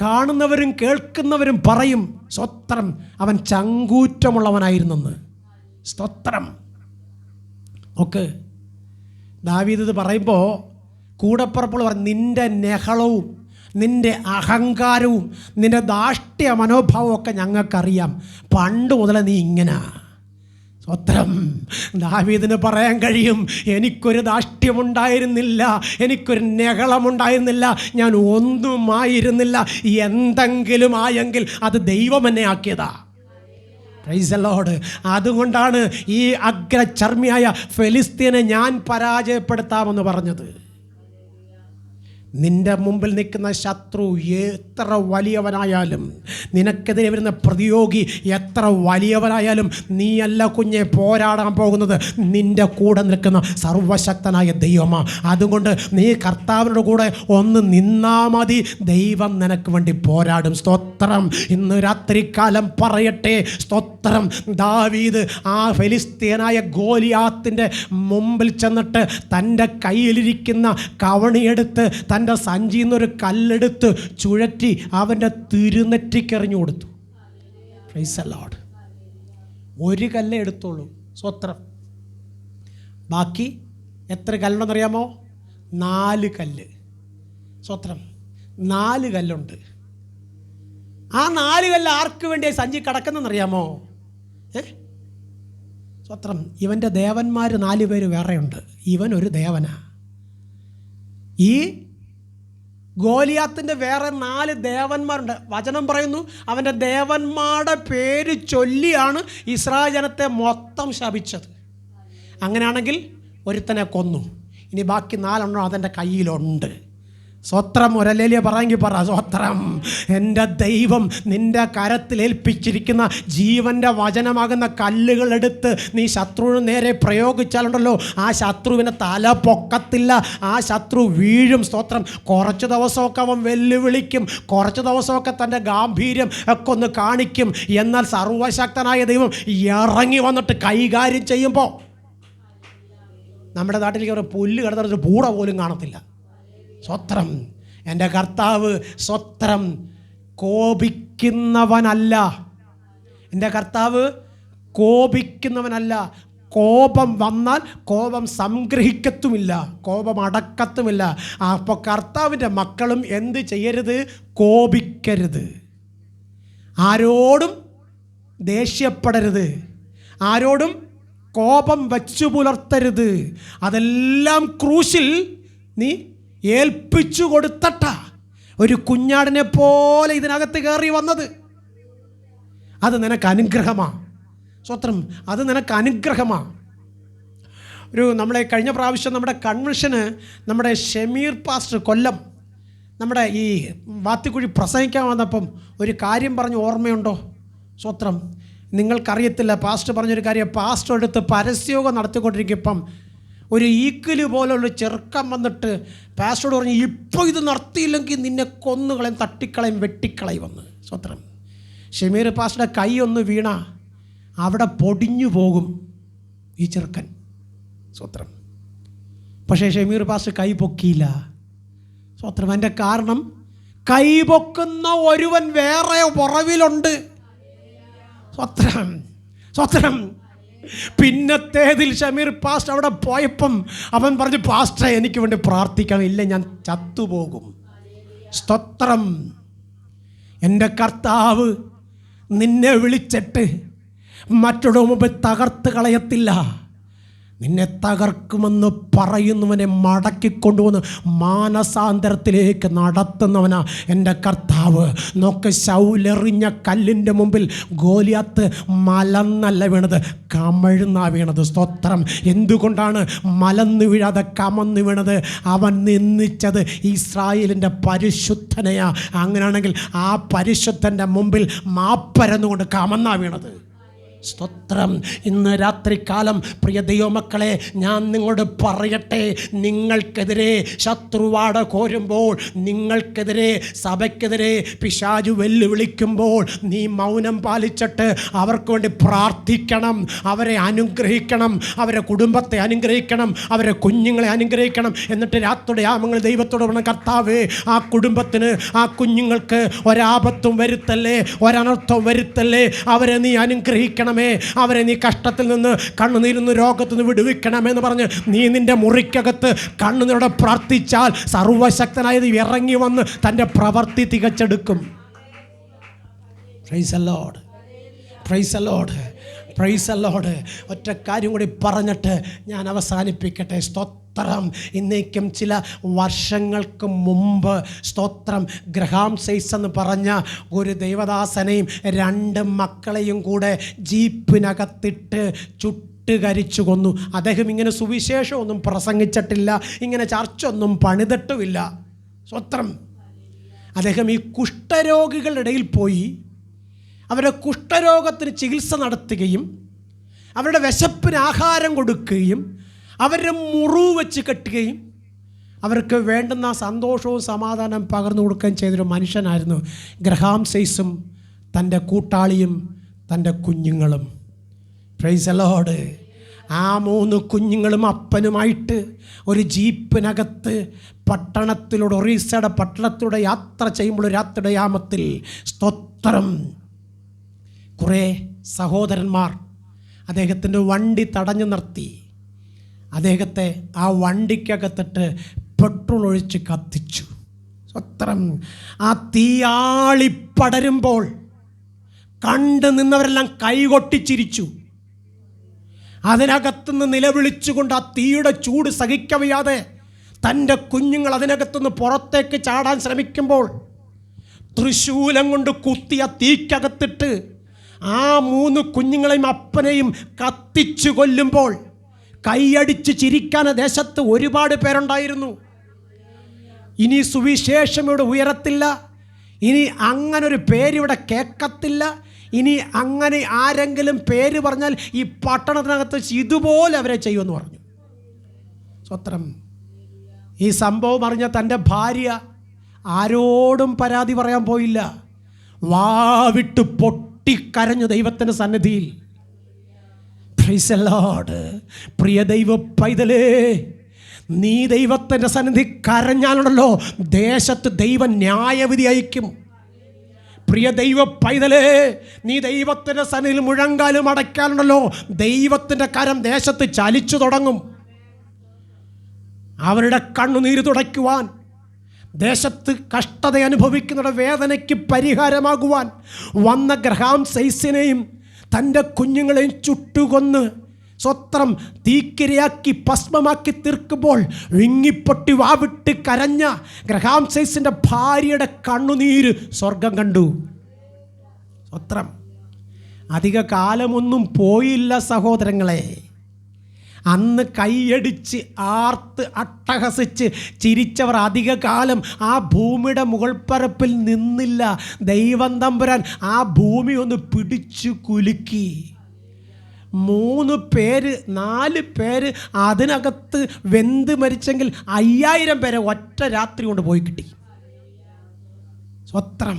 [SPEAKER 1] കാണുന്നവരും കേൾക്കുന്നവരും പറയും, സ്വത്രം, അവൻ ചങ്കൂറ്റമുള്ളവനായിരുന്നെന്ന്. സ്തോത്രം. ഓക്കെ. ദാവീദ് ഇത് പറയുമ്പോൾ കൂടപ്പുറപ്പോൾ പറഞ്ഞു, നിൻ്റെ നെഹളവും നിൻ്റെ അഹങ്കാരവും നിൻ്റെ ധാർഷ്ട്യ മനോഭാവവും ഒക്കെ ഞങ്ങൾക്കറിയാം. പണ്ട് മുതലേ നീ ഇങ്ങനെ. സ്വത്രം. ദാവീദിന് പറയാൻ കഴിയും, എനിക്കൊരു ധാർഷ്ട്യമുണ്ടായിരുന്നില്ല, എനിക്കൊരു നെഹളമുണ്ടായിരുന്നില്ല, ഞാൻ ഒന്നുമായിരുന്നില്ല. എന്തെങ്കിലും ആയെങ്കിൽ അത് ദൈവം എന്നെ ആക്കിയതാ. Price the Lord. അതുകൊണ്ടാണ് ഈ അഗ്രചർമ്മിയായ ഫെലിസ്തീനെ ഞാൻ പരാജയപ്പെടുത്താമെന്ന് പറഞ്ഞത്. നിൻ്റെ മുമ്പിൽ നിൽക്കുന്ന ശത്രു എത്ര വലിയവനായാലും, നിനക്കെതിരെ വരുന്ന പ്രതിയോഗി എത്ര വലിയവനായാലും, നീയല്ല കുഞ്ഞെ പോരാടാൻ പോകുന്നത്, നിൻ്റെ കൂടെ നിൽക്കുന്ന സർവശക്തനായ ദൈവമാണ്. അതുകൊണ്ട് നീ കർത്താവിനോട് കൂടെ ഒന്ന് നിന്നാ മതി, ദൈവം നിനക്ക് വേണ്ടി പോരാടും. സ്തോത്രം. ഇന്ന് രാത്രികാലം പറയട്ടെ, സ്തോത്രം. ദാവീദ് ആ ഫെലിസ്തീനായ ഗോലിയാത്തിൻ്റെ മുമ്പിൽ ചെന്നിട്ട് തൻ്റെ കയ്യിലിരിക്കുന്ന കവണിയെടുത്ത് തൻ്റെ സഞ്ചിയിൽ നിന്നൊരു കല്ലെടുത്ത് ചുഴറ്റി അവൻ്റെ തിരുനെറ്റിക്കെറിഞ്ഞു കൊടുത്തു. Price the Lord. ഒരു കല്ലേ എടുത്തോളൂ. സ്വത്രം. ബാക്കി എത്ര കല്ലുണ്ടെന്നറിയാമോ? 4 കല്ല്. സ്വത്രം. 4 കല്ലുണ്ട്. ആ 4 കല്ല് ആർക്ക് വേണ്ടിയായി സഞ്ചി കിടക്കുന്നതെന്നറിയാമോ? സ്വത്രം. ഇവൻ്റെ ദേവന്മാർ 4 പേര് വേറെയുണ്ട്, ഇവൻ ഒരു ദേവനാ. ഈ ഗോലിയാത്തിൻ്റെ വേറെ 4 ദേവന്മാരുണ്ട്. വചനം പറയുന്നു, അവൻ്റെ ദേവന്മാരുടെ പേര് ചൊല്ലിയാണ് ഇസ്രായേൽ ജനത്തെ മൊത്തം ശപിച്ചത്. അങ്ങനെയാണെങ്കിൽ ഒരുത്തനെ കൊന്നു, ഇനി ബാക്കി 4 എണ്ണം അതെൻ്റെ കയ്യിലുണ്ട്. സ്വത്രം. ഒരല്ലേലിയ പറയാമെങ്കിൽ പറ. സ്വത്രം. എൻ്റെ ദൈവം നിൻ്റെ കരത്തിൽ ഏൽപ്പിച്ചിരിക്കുന്ന ജീവൻ്റെ വചനമാകുന്ന കല്ലുകളെടുത്ത് നീ ശത്രുവിന് നേരെ പ്രയോഗിച്ചാലുണ്ടല്ലോ, ആ ശത്രുവിനെ തല പൊക്കത്തില്ല, ആ ശത്രു വീഴും. സ്തോത്രം. കുറച്ച് ദിവസമൊക്കെ അവൻ വെല്ലുവിളിക്കും, കുറച്ച് ദിവസമൊക്കെ തൻ്റെ ഗാംഭീര്യം ഒക്കെ ഒന്ന് കാണിക്കും. എന്നാൽ സർവശക്തനായ ദൈവം ഇറങ്ങി വന്നിട്ട് കൈകാര്യം ചെയ്യുമ്പോൾ നമ്മുടെ നാട്ടിലേക്ക് ഒരു പുല്ല് കിടന്നിട്ട് പൂട പോലും കാണത്തില്ല. സ്വത്രം. എൻ്റെ കർത്താവ് സ്വത്രം കോപിക്കുന്നവനല്ല. എൻ്റെ കർത്താവ് കോപിക്കുന്നവനല്ല. കോപം വന്നാൽ കോപം സംഗ്രഹിക്കത്തുമില്ല, കോപം അടക്കത്തുമില്ല. അപ്പോൾ കർത്താവിൻ്റെ മക്കളും എന്ത് ചെയ്യരുത്? കോപിക്കരുത്. ആരോടും ദേഷ്യപ്പെടരുത്, ആരോടും കോപം വച്ചു പുലർത്തരുത്. അതെല്ലാം ക്രൂശിൽ നീ ഏൽപ്പിച്ചു കൊടുത്തട്ട ഒരു കുഞ്ഞാടിനെ പോലെ ഇതിനകത്ത് കയറി വന്നത്. അത് നിനക്ക് അനുഗ്രഹമാണ്. സ്വത്രം. അത് നിനക്ക് അനുഗ്രഹമാണ്. നമ്മളെ കഴിഞ്ഞ പ്രാവശ്യം നമ്മുടെ കൺവെൻഷന് നമ്മുടെ ഷമീർ പാസ്റ്റർ കൊല്ലം നമ്മുടെ ഈ വാത്തിക്കുഴി പ്രസംഗിക്കാൻ വന്നപ്പം ഒരു കാര്യം പറഞ്ഞ് ഓർമ്മയുണ്ടോ? സ്വത്രം. നിങ്ങൾക്കറിയത്തില്ല, പാസ്റ്റർ പറഞ്ഞൊരു കാര്യം. പാസ്റ്റർ എടുത്ത് പരസ്യയോഗം നടത്തിക്കൊണ്ടിരിക്കുമ്പം ഒരു ഈക്കല് പോലുള്ള ചെറുക്കം വന്നിട്ട് പാസ്റ്ററോട് പറഞ്ഞു, ഇപ്പോൾ ഇത് നടത്തിയില്ലെങ്കിൽ നിന്നെ കൊന്നുകളയും, തട്ടിക്കളയും, വെട്ടിക്കളയും വന്ന്. സ്വത്രം. ഷമീർ പാസ്റ്ററുടെ കൈ ഒന്ന് വീണ അവിടെ പൊടിഞ്ഞു പോകും ഈ ചെറുക്കൻ. സ്വത്രം. പക്ഷേ ഷമീർ പാസ്റ്റർ കൈ പൊക്കിയില്ല. സ്വത്രം. അതിൻ്റെ കാരണം കൈ പൊക്കുന്ന ഒരുവൻ വേറെ പുറവിലുണ്ട്. സ്വത്രം. സ്വത്രം. പിന്നത്തേതിൽ ഷമീർ പാസ്റ്റർ അവിടെ പോയപ്പം അവൻ പറഞ്ഞു, പാസ്റ്ററെ എനിക്ക് വേണ്ടി പ്രാർത്ഥിക്കണം, ഇല്ല ഞാൻ ചത്തുപോകും. സ്തോത്രം. എൻ്റെ കർത്താവ് നിന്നെ വിളിച്ചിട്ട് മറ്റുള്ള മുമ്പ് തകർത്ത് കളയത്തില്ല, നിന്നെ തകർക്കുമെന്ന് പറയുന്നവനെ മടക്കിക്കൊണ്ടുവന്ന് മാനസാന്തരത്തിലേക്ക് നടത്തുന്നവനാ എൻ്റെ കർത്താവ്. നോക്ക്, ശൗലെറിഞ്ഞ കല്ലിൻ്റെ മുമ്പിൽ ഗോലിയാത്ത് മലന്നല്ല വീണത്, കമഴ്ന്നാ വീണത്. സ്തോത്രം. എന്തുകൊണ്ടാണ് മലന്ന് വീഴാതെ കമന്ന് വീണത്? അവൻ നിന്ദിച്ചത് ഇസ്രായേലിൻ്റെ പരിശുദ്ധനെയാ. അങ്ങനെയാണെങ്കിൽ ആ പരിശുദ്ധൻ്റെ മുമ്പിൽ മാപ്പരന്നുകൊണ്ട് കമന്നാ വീണത്. സ്തോത്രം. ഇന്ന് രാത്രികാലം പ്രിയ ദൈവമക്കളെ, ഞാൻ നിങ്ങളോട് പറയട്ടെ, നിങ്ങൾക്കെതിരെ ശത്രുവാട കോരുമ്പോൾ, നിങ്ങൾക്കെതിരെ സഭയ്ക്കെതിരെ പിശാചു വെല്ലുവിളിക്കുമ്പോൾ നീ മൗനം പാലിച്ചിട്ട് അവർക്ക് വേണ്ടി പ്രാർത്ഥിക്കണം, അവരെ അനുഗ്രഹിക്കണം, അവരെ കുടുംബത്തെ അനുഗ്രഹിക്കണം, അവരെ കുഞ്ഞുങ്ങളെ അനുഗ്രഹിക്കണം. എന്നിട്ട് രാത്രിയുടെ യാമങ്ങൾ ദൈവത്തോട് പറഞ്ഞ, കർത്താവേ, ആ കുടുംബത്തിന്, ആ കുഞ്ഞുങ്ങൾക്ക് ഒരാപത്തും വരുത്തല്ലേ, ഒരനർത്ഥവും വരുത്തല്ലേ, അവരെ നീ അനുഗ്രഹിക്കണം വിടുവിക്കണമേ, അവരെ നീ കഷ്ടത്തിൽ നിന്ന് കണ്ണുനീരുന്ന രോഗത്തിൽ നിന്ന് വിടുവിക്കണമെന്ന് പറഞ്ഞ് നീ നിൻ്റെ മുറിക്കകത്ത് കണ്ണുനീരോടെ പ്രാർത്ഥിച്ചാൽ സർവശക്തനായ ദൈവം ഇറങ്ങി വന്ന് തൻ്റെ പ്രവൃത്തി തികച്ചെടുക്കും. Praise the Lord, praise the Lord, praise the Lord. ഒറ്റ കാര്യം കൂടി പറഞ്ഞിട്ട് ഞാൻ അവസാനിപ്പിക്കട്ടെ. സ്തോത്രം. ഇന്നേക്കും ചില വർഷങ്ങൾക്ക് മുമ്പ് സ്തോത്രം ഗ്രഹാം സൈസ് എന്ന് പറഞ്ഞ ഒരു ദൈവദാസനെയും 2 മക്കളെയും കൂടെ ജീപ്പിനകത്തിട്ട് ചുട്ടുകരിച്ചു കൊന്നു. അദ്ദേഹം ഇങ്ങനെ സുവിശേഷമൊന്നും പ്രസംഗിച്ചിട്ടില്ല, ഇങ്ങനെ ചർച്ചൊന്നും പണിതിട്ടുമില്ല. സ്തോത്രം. അദ്ദേഹം ഈ കുഷ്ഠരോഗികളുടെ ഇടയിൽ പോയി അവരുടെ കുഷ്ഠരോഗത്തിന് ചികിത്സ നടത്തുകയും അവരുടെ വിശപ്പിന് ആഹാരം കൊടുക്കുകയും അവരുടെ മുറിവ് വെച്ച് കെട്ടുകയും അവർക്ക് വേണ്ടുന്ന സന്തോഷവും സമാധാനം പകർന്നു കൊടുക്കുകയും ചെയ്തൊരു മനുഷ്യനായിരുന്നു ഗ്രഹാം സൈസും തൻ്റെ കൂട്ടാളിയും തൻ്റെ കുഞ്ഞുങ്ങളും. Price the Lord. ആ 3 കുഞ്ഞുങ്ങളും അപ്പനുമായിട്ട് ഒരു ജീപ്പിനകത്ത് പട്ടണത്തിലൂടെ, ഒറീസയുടെ പട്ടണത്തിലൂടെ യാത്ര ചെയ്യുമ്പോൾ രാത്രിയുടെ യാമത്തിൽ സ്തോത്രം കുറേ സഹോദരന്മാർ അദ്ദേഹത്തിൻ്റെ വണ്ടി തടഞ്ഞു നിർത്തി അദ്ദേഹത്തെ ആ വണ്ടിക്കകത്തിട്ട് പെട്രോൾ ഒഴിച്ച് കത്തിച്ചു. സ്വത്രം. ആ തീയാളിപ്പടരുമ്പോൾ കണ്ടു നിന്നവരെല്ലാം കൈകൊട്ടിച്ചിരിച്ചു. അതിനകത്തുനിന്ന് നിലവിളിച്ചുകൊണ്ട് ആ തീയുടെ ചൂട് സഹിക്കവയ്യാതെ തൻ്റെ കുഞ്ഞുങ്ങൾ അതിനകത്തുനിന്ന് പുറത്തേക്ക് ചാടാൻ ശ്രമിക്കുമ്പോൾ തൃശൂലം കൊണ്ട് കുത്തിയ തീക്കകത്തിട്ട് ആ 3 കുഞ്ഞുങ്ങളെയും അപ്പനെയും കത്തിച്ചു കൊല്ലുമ്പോൾ കൈയടിച്ച് ചിരിക്കാൻ ദേശത്ത് ഒരുപാട് പേരുണ്ടായിരുന്നു. ഇനി സുവിശേഷം ഇവിടെ ഉയരത്തില്ല, ഇനി അങ്ങനൊരു പേരിവിടെ കേൾക്കത്തില്ല, ഇനി അങ്ങനെ ആരെങ്കിലും പേര് പറഞ്ഞാൽ ഈ പട്ടണത്തിനകത്ത് ഇതുപോലെ അവരെ ചെയ്യുമെന്ന് പറഞ്ഞു. സ്വത്രം. ഈ സംഭവം അറിഞ്ഞ തൻ്റെ ഭാര്യ ആരോടും പരാതി പറയാൻ പോയില്ല, വാവിട്ട് പൊട്ടിക്കരഞ്ഞു ദൈവത്തിൻ്റെ സന്നിധിയിൽ. Price the Lord. പ്രിയ ദൈവ പൈതലേ, നീ ദൈവത്തിൻ്റെ സന്നിധി കരഞ്ഞാലുണ്ടല്ലോ ദേശത്ത് ദൈവം ന്യായവിധി അയക്കും. പ്രിയ ദൈവ പൈതലേ, നീ ദൈവത്തിൻ്റെ സന്നിധിയിൽ മുഴങ്കാലും അടയ്ക്കാനുണ്ടല്ലോ ദൈവത്തിൻ്റെ കരം ദേശത്ത് ചലിച്ചു തുടങ്ങും. അവരുടെ കണ്ണുനീര് തുടയ്ക്കുവാൻ, ദേശത്ത് കഷ്ടത അനുഭവിക്കുന്നവരുടെ വേദനയ്ക്ക് പരിഹാരമാകുവാൻ വന്ന ഗ്രഹാം സൈസിനെയും തൻ്റെ കുഞ്ഞുങ്ങളെയും ചുട്ടുകൊന്ന് സ്വത്രം തീക്കിരയാക്കി ഭസ്മമാക്കി തീർക്കുമ്പോൾ വിങ്ങിപ്പൊട്ടി വാവിട്ട് കരഞ്ഞ ഗ്രഹാം സൈസിൻ്റെ ഭാര്യയുടെ കണ്ണുനീര് സ്വർഗം കണ്ടു. സ്വത്രം. അധിക കാലമൊന്നും പോയില്ല സഹോദരങ്ങളെ. അന്ന് കൈയടിച്ച് ആർത്ത് അട്ടഹസിച്ച് ചിരിച്ചവർ അധിക കാലം ആ ഭൂമിയുടെ മുകൾപ്പരപ്പിൽ നിന്നില്ല. ദൈവം തമ്പുരാൻ ആ ഭൂമി ഒന്ന് പിടിച്ചു കുലുക്കി. 3 പേര് 4 പേര് അതിനകത്ത് വെന്ത് മരിച്ചെങ്കിൽ 5000 പേരെ ഒറ്റ രാത്രി കൊണ്ട് പോയി കിട്ടി. സ്വത്രം.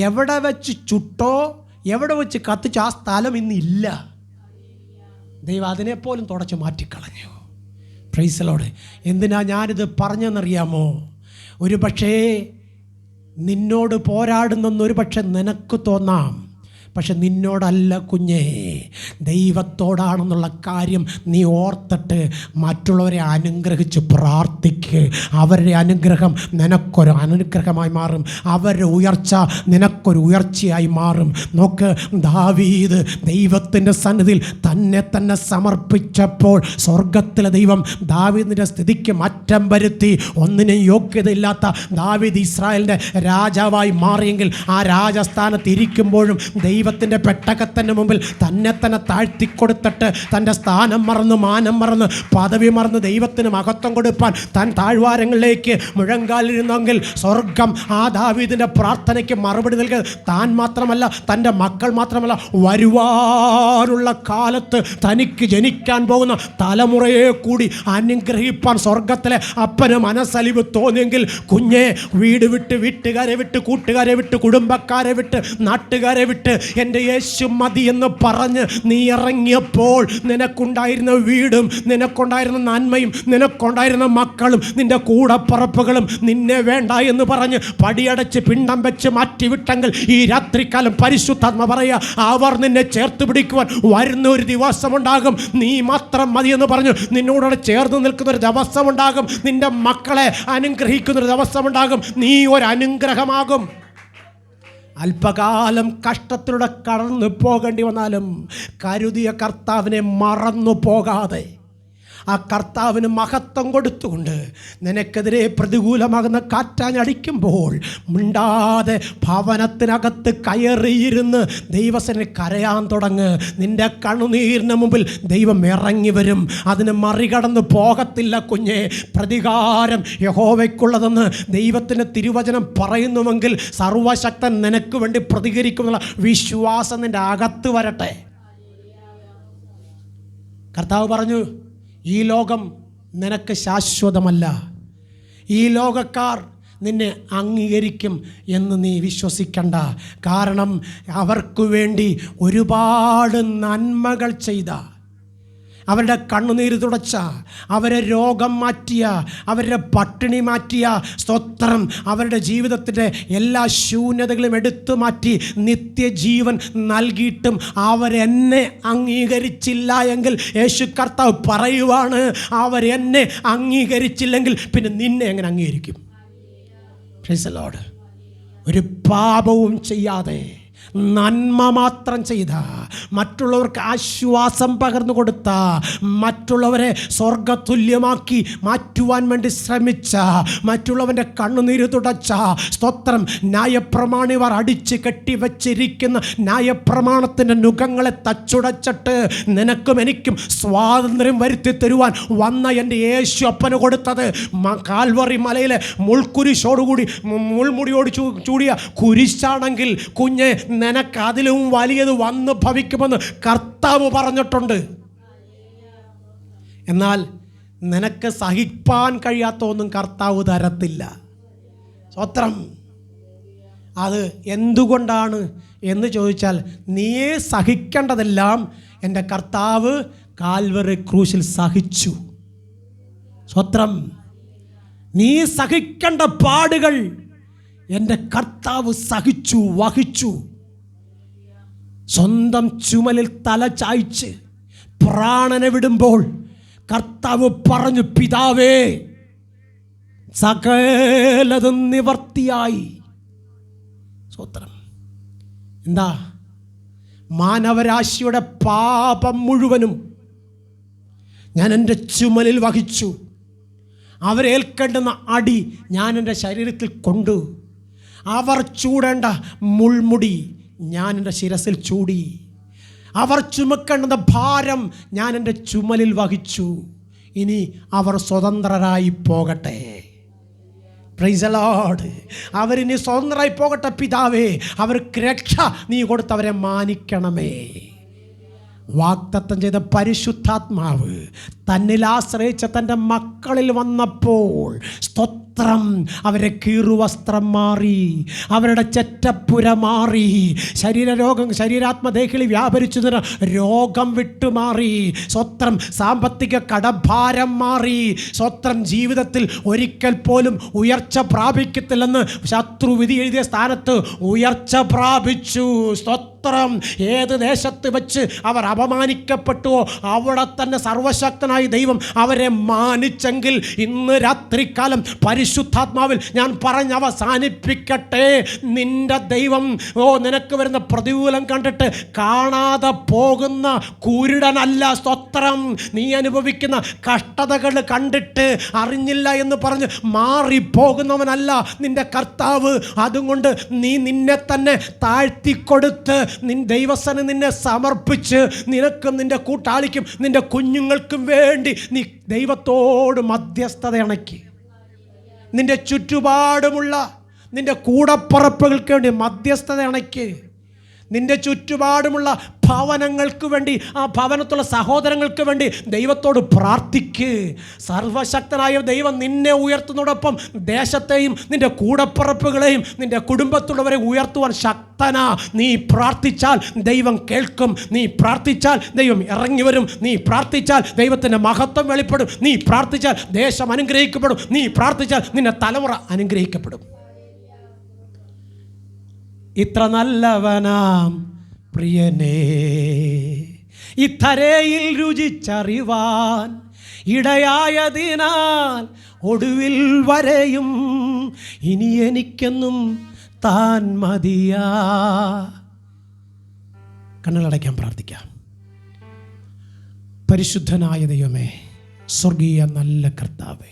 [SPEAKER 1] എവിടെ വെച്ച് ചുട്ടോ എവിടെ വെച്ച് കത്തിച്ചോ ആ സ്ഥലം ഇന്നില്ല. ദൈവം അതിനെപ്പോലും തുടച്ച് മാറ്റിക്കളഞ്ഞു. Price the Lord. എന്തിനാ ഞാനിത് പറഞ്ഞെന്നറിയാമോ? ഒരു പക്ഷേ നിന്നോട് പോരാടുന്നെന്നൊരു പക്ഷെ നിനക്ക് തോന്നാം, പക്ഷെ നിന്നോടല്ല കുഞ്ഞേ, ദൈവത്തോടാണെന്നുള്ള കാര്യം നീ ഓർത്തിട്ട് മറ്റുള്ളവരെ അനുഗ്രഹിച്ച് പ്രാർത്ഥിക്ക്. അവരുടെ അനുഗ്രഹം നിനക്കൊരു അനുഗ്രഹമായി മാറും, അവരുടെ ഉയർച്ച നിനക്കൊരു ഉയർച്ചയായി മാറും. നോക്ക്, ദാവീദ് ദൈവത്തിൻ്റെ സന്നിധിയിൽ തന്നെ സമർപ്പിച്ചപ്പോൾ സ്വർഗത്തിലെ ദൈവം ദാവീദിൻ്റെ സ്ഥിതിക്ക് മാറ്റം വരുത്തി. ഒന്നിനും യോഗ്യതയില്ലാത്ത ദാവീദ് ഇസ്രായേലിൻ്റെ രാജാവായി മാറിയെങ്കിൽ ആ രാജസ്ഥാനത്ത് ഇരിക്കുമ്പോഴും ദൈവത്തിൻ്റെ പെട്ടകത്തിൻ്റെ മുമ്പിൽ തന്നെ താഴ്ത്തിക്കൊടുത്തിട്ട് തൻ്റെ സ്ഥാനം മറന്ന് മാനം മറന്ന് പദവി മറന്ന് ദൈവത്തിന് മഹത്വം കൊടുപ്പാൻ താൻ താഴ്വാരങ്ങളിലേക്ക് മുഴങ്കാലിരുന്നെങ്കിൽ സ്വർഗം ആ ദാവീദിൻ്റെ പ്രാർത്ഥനയ്ക്ക് മറുപടി നൽകുക താൻ മാത്രമല്ല, തൻ്റെ മക്കൾ മാത്രമല്ല, വരുവാനുള്ള കാലത്ത് തനിക്ക് ജനിക്കാൻ പോകുന്ന തലമുറയെ കൂടി അനുഗ്രഹിപ്പാൻ സ്വർഗത്തിലെ അപ്പന് മനസ്സലിവ് തോന്നിയെങ്കിൽ കുഞ്ഞെ, വീട് വിട്ട് വീട്ടുകാരെ വിട്ട് കൂട്ടുകാരെ വിട്ട് കുടുംബക്കാരെ വിട്ട് നാട്ടുകാരെ വിട്ട് എൻ്റെ യേശു മതി എന്ന് പറഞ്ഞ് നീ ഇറങ്ങിയപ്പോൾ നിനക്കുണ്ടായിരുന്ന വീടും നിനക്കുണ്ടായിരുന്ന നന്മയും നിനക്കുണ്ടായിരുന്ന മക്കളും നിൻ്റെ കൂടപ്പറപ്പുകളും നിന്നെ വേണ്ട എന്ന് പറഞ്ഞ് പടിയടച്ച് പിണ്ടം വെച്ച് മാറ്റിവിട്ടെങ്കിൽ ഈ രാത്രികാലം പരിശുദ്ധാത്മ പറയുക, അവർ നിന്നെ ചേർത്ത് പിടിക്കുവാൻ വരുന്ന ഒരു ദിവസമുണ്ടാകും. നീ മാത്രം മതി എന്ന് പറഞ്ഞു നിന്നോട് ചേർന്ന് നിൽക്കുന്നൊരു ദിവസമുണ്ടാകും. നിൻ്റെ മക്കളെ അനുഗ്രഹിക്കുന്നൊരു ദിവസമുണ്ടാകും. നീ ഒരു അനുഗ്രഹമാകും. അല്പകാലം കഷ്ടത്തിലൂടെ കടന്നു പോകേണ്ടി വന്നാലും കരുതിയ കർത്താവിനെ മറന്നു പോകാതെ ആ കർത്താവിന് മഹത്വം കൊടുത്തുകൊണ്ട് നിനക്കെതിരെ പ്രതികൂലമാകുന്ന കാറ്റാഞ്ഞടിക്കുമ്പോൾ മിണ്ടാതെ ഭവനത്തിനകത്ത് കയറിയിരുന്ന് ദൈവസന്നിധിയിൽ കരയാൻ തുടങ്ങ്. നിൻ്റെ കണ്ണുനീരിന് മുമ്പിൽ ദൈവം ഇറങ്ങി വരും. അതിന് മറികടന്ന് പോകത്തില്ല കുഞ്ഞെ. പ്രതികാരം യഹോവയ്ക്കുള്ളതെന്ന് ദൈവത്തിൻ്റെ തിരുവചനം പറയുന്നുവെങ്കിൽ സർവശക്തൻ നിനക്ക് വേണ്ടി പ്രതികരിക്കുമെന്നുള്ള വിശ്വാസം നിൻ്റെ അകത്ത് വരട്ടെ. കർത്താവ് പറഞ്ഞു, ഈ ലോകം നിനക്ക് ശാശ്വതമല്ല. ഈ ലോകക്കാർ നിന്നെ അംഗീകരിക്കും എന്ന് നീ വിശ്വസിക്കണ്ട. കാരണം അവർക്ക് വേണ്ടി ഒരുപാട് നന്മകൾ ചെയ്ത, അവരുടെ കണ്ണുനീര് തുടച്ച, അവരെ രോഗം മാറ്റിയ, അവരുടെ പട്ടിണി മാറ്റിയ, സ്തോത്രം, അവരുടെ ജീവിതത്തിൻ്റെ എല്ലാ ശൂന്യതകളും എടുത്തു മാറ്റി നിത്യജീവൻ നൽകിയിട്ടും അവരെന്നെ അംഗീകരിച്ചില്ല എങ്കിൽ യേശു കർത്താവ് പറയുവാണ്, അവരെന്നെ അംഗീകരിച്ചില്ലെങ്കിൽ പിന്നെ നിന്നെ എങ്ങനെ അംഗീകരിക്കും? Price the Lord. ഒരു പാപവും ചെയ്യാതെ നന്മ മാത്രം ചെയ്ത, മറ്റുള്ളവർക്ക് ആശ്വാസം പകർന്നു കൊടുത്ത, മറ്റുള്ളവരെ സ്വർഗതുല്യമാക്കി മാറ്റുവാൻ വേണ്ടി ശ്രമിച്ച, മറ്റുള്ളവൻ്റെ കണ്ണുനീര് തുടച്ച, സ്തോത്രം, ന്യായപ്രമാണിവർ അടിച്ച് കെട്ടിവച്ചിരിക്കുന്ന ന്യായപ്രമാണത്തിൻ്റെ നുഖങ്ങളെ തച്ചുടച്ചിട്ട് നിനക്കും എനിക്കും സ്വാതന്ത്ര്യം വരുത്തി തരുവാൻ വന്ന എൻ്റെ യേശു അപ്പന് കൊടുത്തത് കാൽവറി മലയിലെ മുൾക്കുരിശോടുകൂടി മുൾമുടിയോട് ചൂടിയ കുരിശാണെങ്കിൽ കുഞ്ഞെ, നിനക്ക് അതിലും വലിയത് വന്ന് ഭവിക്കുമെന്ന് കർത്താവ് പറഞ്ഞിട്ടുണ്ട്. എന്നാൽ നിനക്ക് സഹിപ്പാൻ കഴിയാത്ത ഒന്നും കർത്താവ് തരത്തില്ല. സ്തോത്രം. അത് എന്തുകൊണ്ടാണ് എന്ന് ചോദിച്ചാൽ, നീയേ സഹിക്കേണ്ടതെല്ലാം എൻ്റെ കർത്താവ് കാൽവറി ക്രൂശിൽ സഹിച്ചു. സ്തോത്രം. നീ സഹിക്കേണ്ട പാടുകൾ എൻ്റെ കർത്താവ് സഹിച്ചു, വഹിച്ചു. സ്വന്തം ചുമലിൽ തല ചായ്ച്ച് പ്രാണനെ വിടുമ്പോൾ കർത്താവ് പറഞ്ഞു, പിതാവേ, സകലതും നിവർത്തിയായി. സ്തോത്രം. എന്താ? മാനവരാശിയുടെ പാപം മുഴുവനും ഞാൻ എൻ്റെ ചുമലിൽ വഹിച്ചു. അവരേൽക്കേണ്ടുന്ന അടി ഞാൻ എൻ്റെ ശരീരത്തിൽ കൊണ്ടു. അവർ ചൂടേണ്ട മുൾമുടി ഞാൻ എൻ്റെ ശിരസിൽ ചൂടി. അവർ ചുമക്കേണ്ടുന്ന ഭാരം ഞാൻ എൻ്റെ ചുമലിൽ വഹിച്ചു. ഇനി അവർ സ്വതന്ത്രരായി പോകട്ടെ. Praise the Lord. അവരിനി സ്വതന്ത്രരായി പോകട്ടെ പിതാവേ. അവർക്ക് രക്ഷ നീ കൊടുത്തവരെ മാനിക്കണമേ. വാഗ്ദത്തം ചെയ്ത പരിശുദ്ധാത്മാവ് തന്നിൽ ആശ്രയിച്ച തൻ്റെ മക്കളിൽ വന്നപ്പോൾ, സ്തോത്രം, അവരെ കീറുവസ്ത്രം മാറി, അവരുടെ ചെറ്റപ്പുര മാറി, ശരീരാത്മദേഹിളി വ്യാപരിച്ചതിന് രോഗം വിട്ടുമാറി, സ്തോത്രം, സാമ്പത്തിക കടഭാരം മാറി, സ്തോത്രം, ജീവിതത്തിൽ ഒരിക്കൽ പോലും ഉയർച്ച പ്രാപിക്കത്തില്ലെന്ന് ശത്രു വിധി എഴുതിയ സ്ഥാനത്ത് ഉയർച്ച പ്രാപിച്ചു. സ്തോത്രം. ഏത് ദേശത്ത് വെച്ച് അവർ അപമാനിക്കപ്പെട്ടുവോ അവിടെ തന്നെ സർവശക്തനായ ദൈവം അവരെ മാനിച്ചെങ്കിൽ ഇന്ന് രാത്രികാലം പരിശുദ്ധാത്മാവിൽ ഞാൻ പറഞ്ഞ് അവസാനിപ്പിക്കട്ടെ. നിന്റെ ദൈവം നിനക്ക് വരുന്ന പ്രതികൂലം കണ്ടിട്ട് കാണാതെ പോകുന്ന കുരുടനല്ല. സ്തോത്രം. നീ അനുഭവിക്കുന്ന കഷ്ടതകൾ കണ്ടിട്ട് അറിഞ്ഞില്ല എന്ന് പറഞ്ഞ് മാറിപ്പോകുന്നവനല്ല നിന്റെ കർത്താവ്. അതുകൊണ്ട് നീ നിന്നെ തന്നെ താഴ്ത്തിക്കൊടുത്ത് ദൈവസന നിന്നെ സമർപ്പിച്ച് നിനക്കും നിന്റെ കൂട്ടാളിക്കും നിന്റെ കുഞ്ഞുങ്ങൾക്കും വേണ്ടി നീ ദൈവത്തോട് മധ്യസ്ഥത അണയ്ക്ക്. നിന്റെ ചുറ്റുപാടുമുള്ള നിന്റെ കൂടപ്പറപ്പുകൾക്ക് വേണ്ടി മധ്യസ്ഥത അണയ്ക്ക്. നിന്റെ ചുറ്റുപാടുമുള്ള ഭവനങ്ങൾക്ക് വേണ്ടി, ആ ഭവനത്തുള്ള സഹോദരങ്ങൾക്ക് വേണ്ടി ദൈവത്തോട് പ്രാർത്ഥിക്ക്. സർവശക്തനായ ദൈവം നിന്നെ ഉയർത്തുന്നതോടൊപ്പം ദേശത്തെയും നിന്റെ കൂടപ്പിറപ്പുകളെയും നിന്റെ കുടുംബത്തുള്ളവരെ ഉയർത്തുവാൻ ശക്തനാ. നീ പ്രാർത്ഥിച്ചാൽ ദൈവം കേൾക്കും. നീ പ്രാർത്ഥിച്ചാൽ ദൈവം ഇറങ്ങി വരും. നീ പ്രാർത്ഥിച്ചാൽ ദൈവത്തിൻ്റെ മഹത്വം വെളിപ്പെടും. നീ പ്രാർത്ഥിച്ചാൽ ദേശം അനുഗ്രഹിക്കപ്പെടും. നീ പ്രാർത്ഥിച്ചാൽ നിന്റെ തലമുറ അനുഗ്രഹിക്കപ്പെടും. ഇത്ര നല്ലവനാം പ്രിയനേ, ഇത്തരയിൽ രുചിച്ചറിവാൻ ഇടയായതിനാൽ ഒടുവിൽ വരെയും ഇനി എനിക്കെന്നും താൻ മതിയാ. കണ്ണുകളടയ്ക്കാൻ പ്രാർത്ഥിക്കാം. പരിശുദ്ധനായ ദൈവമേ, സ്വർഗീയ നല്ല കർത്താവേ,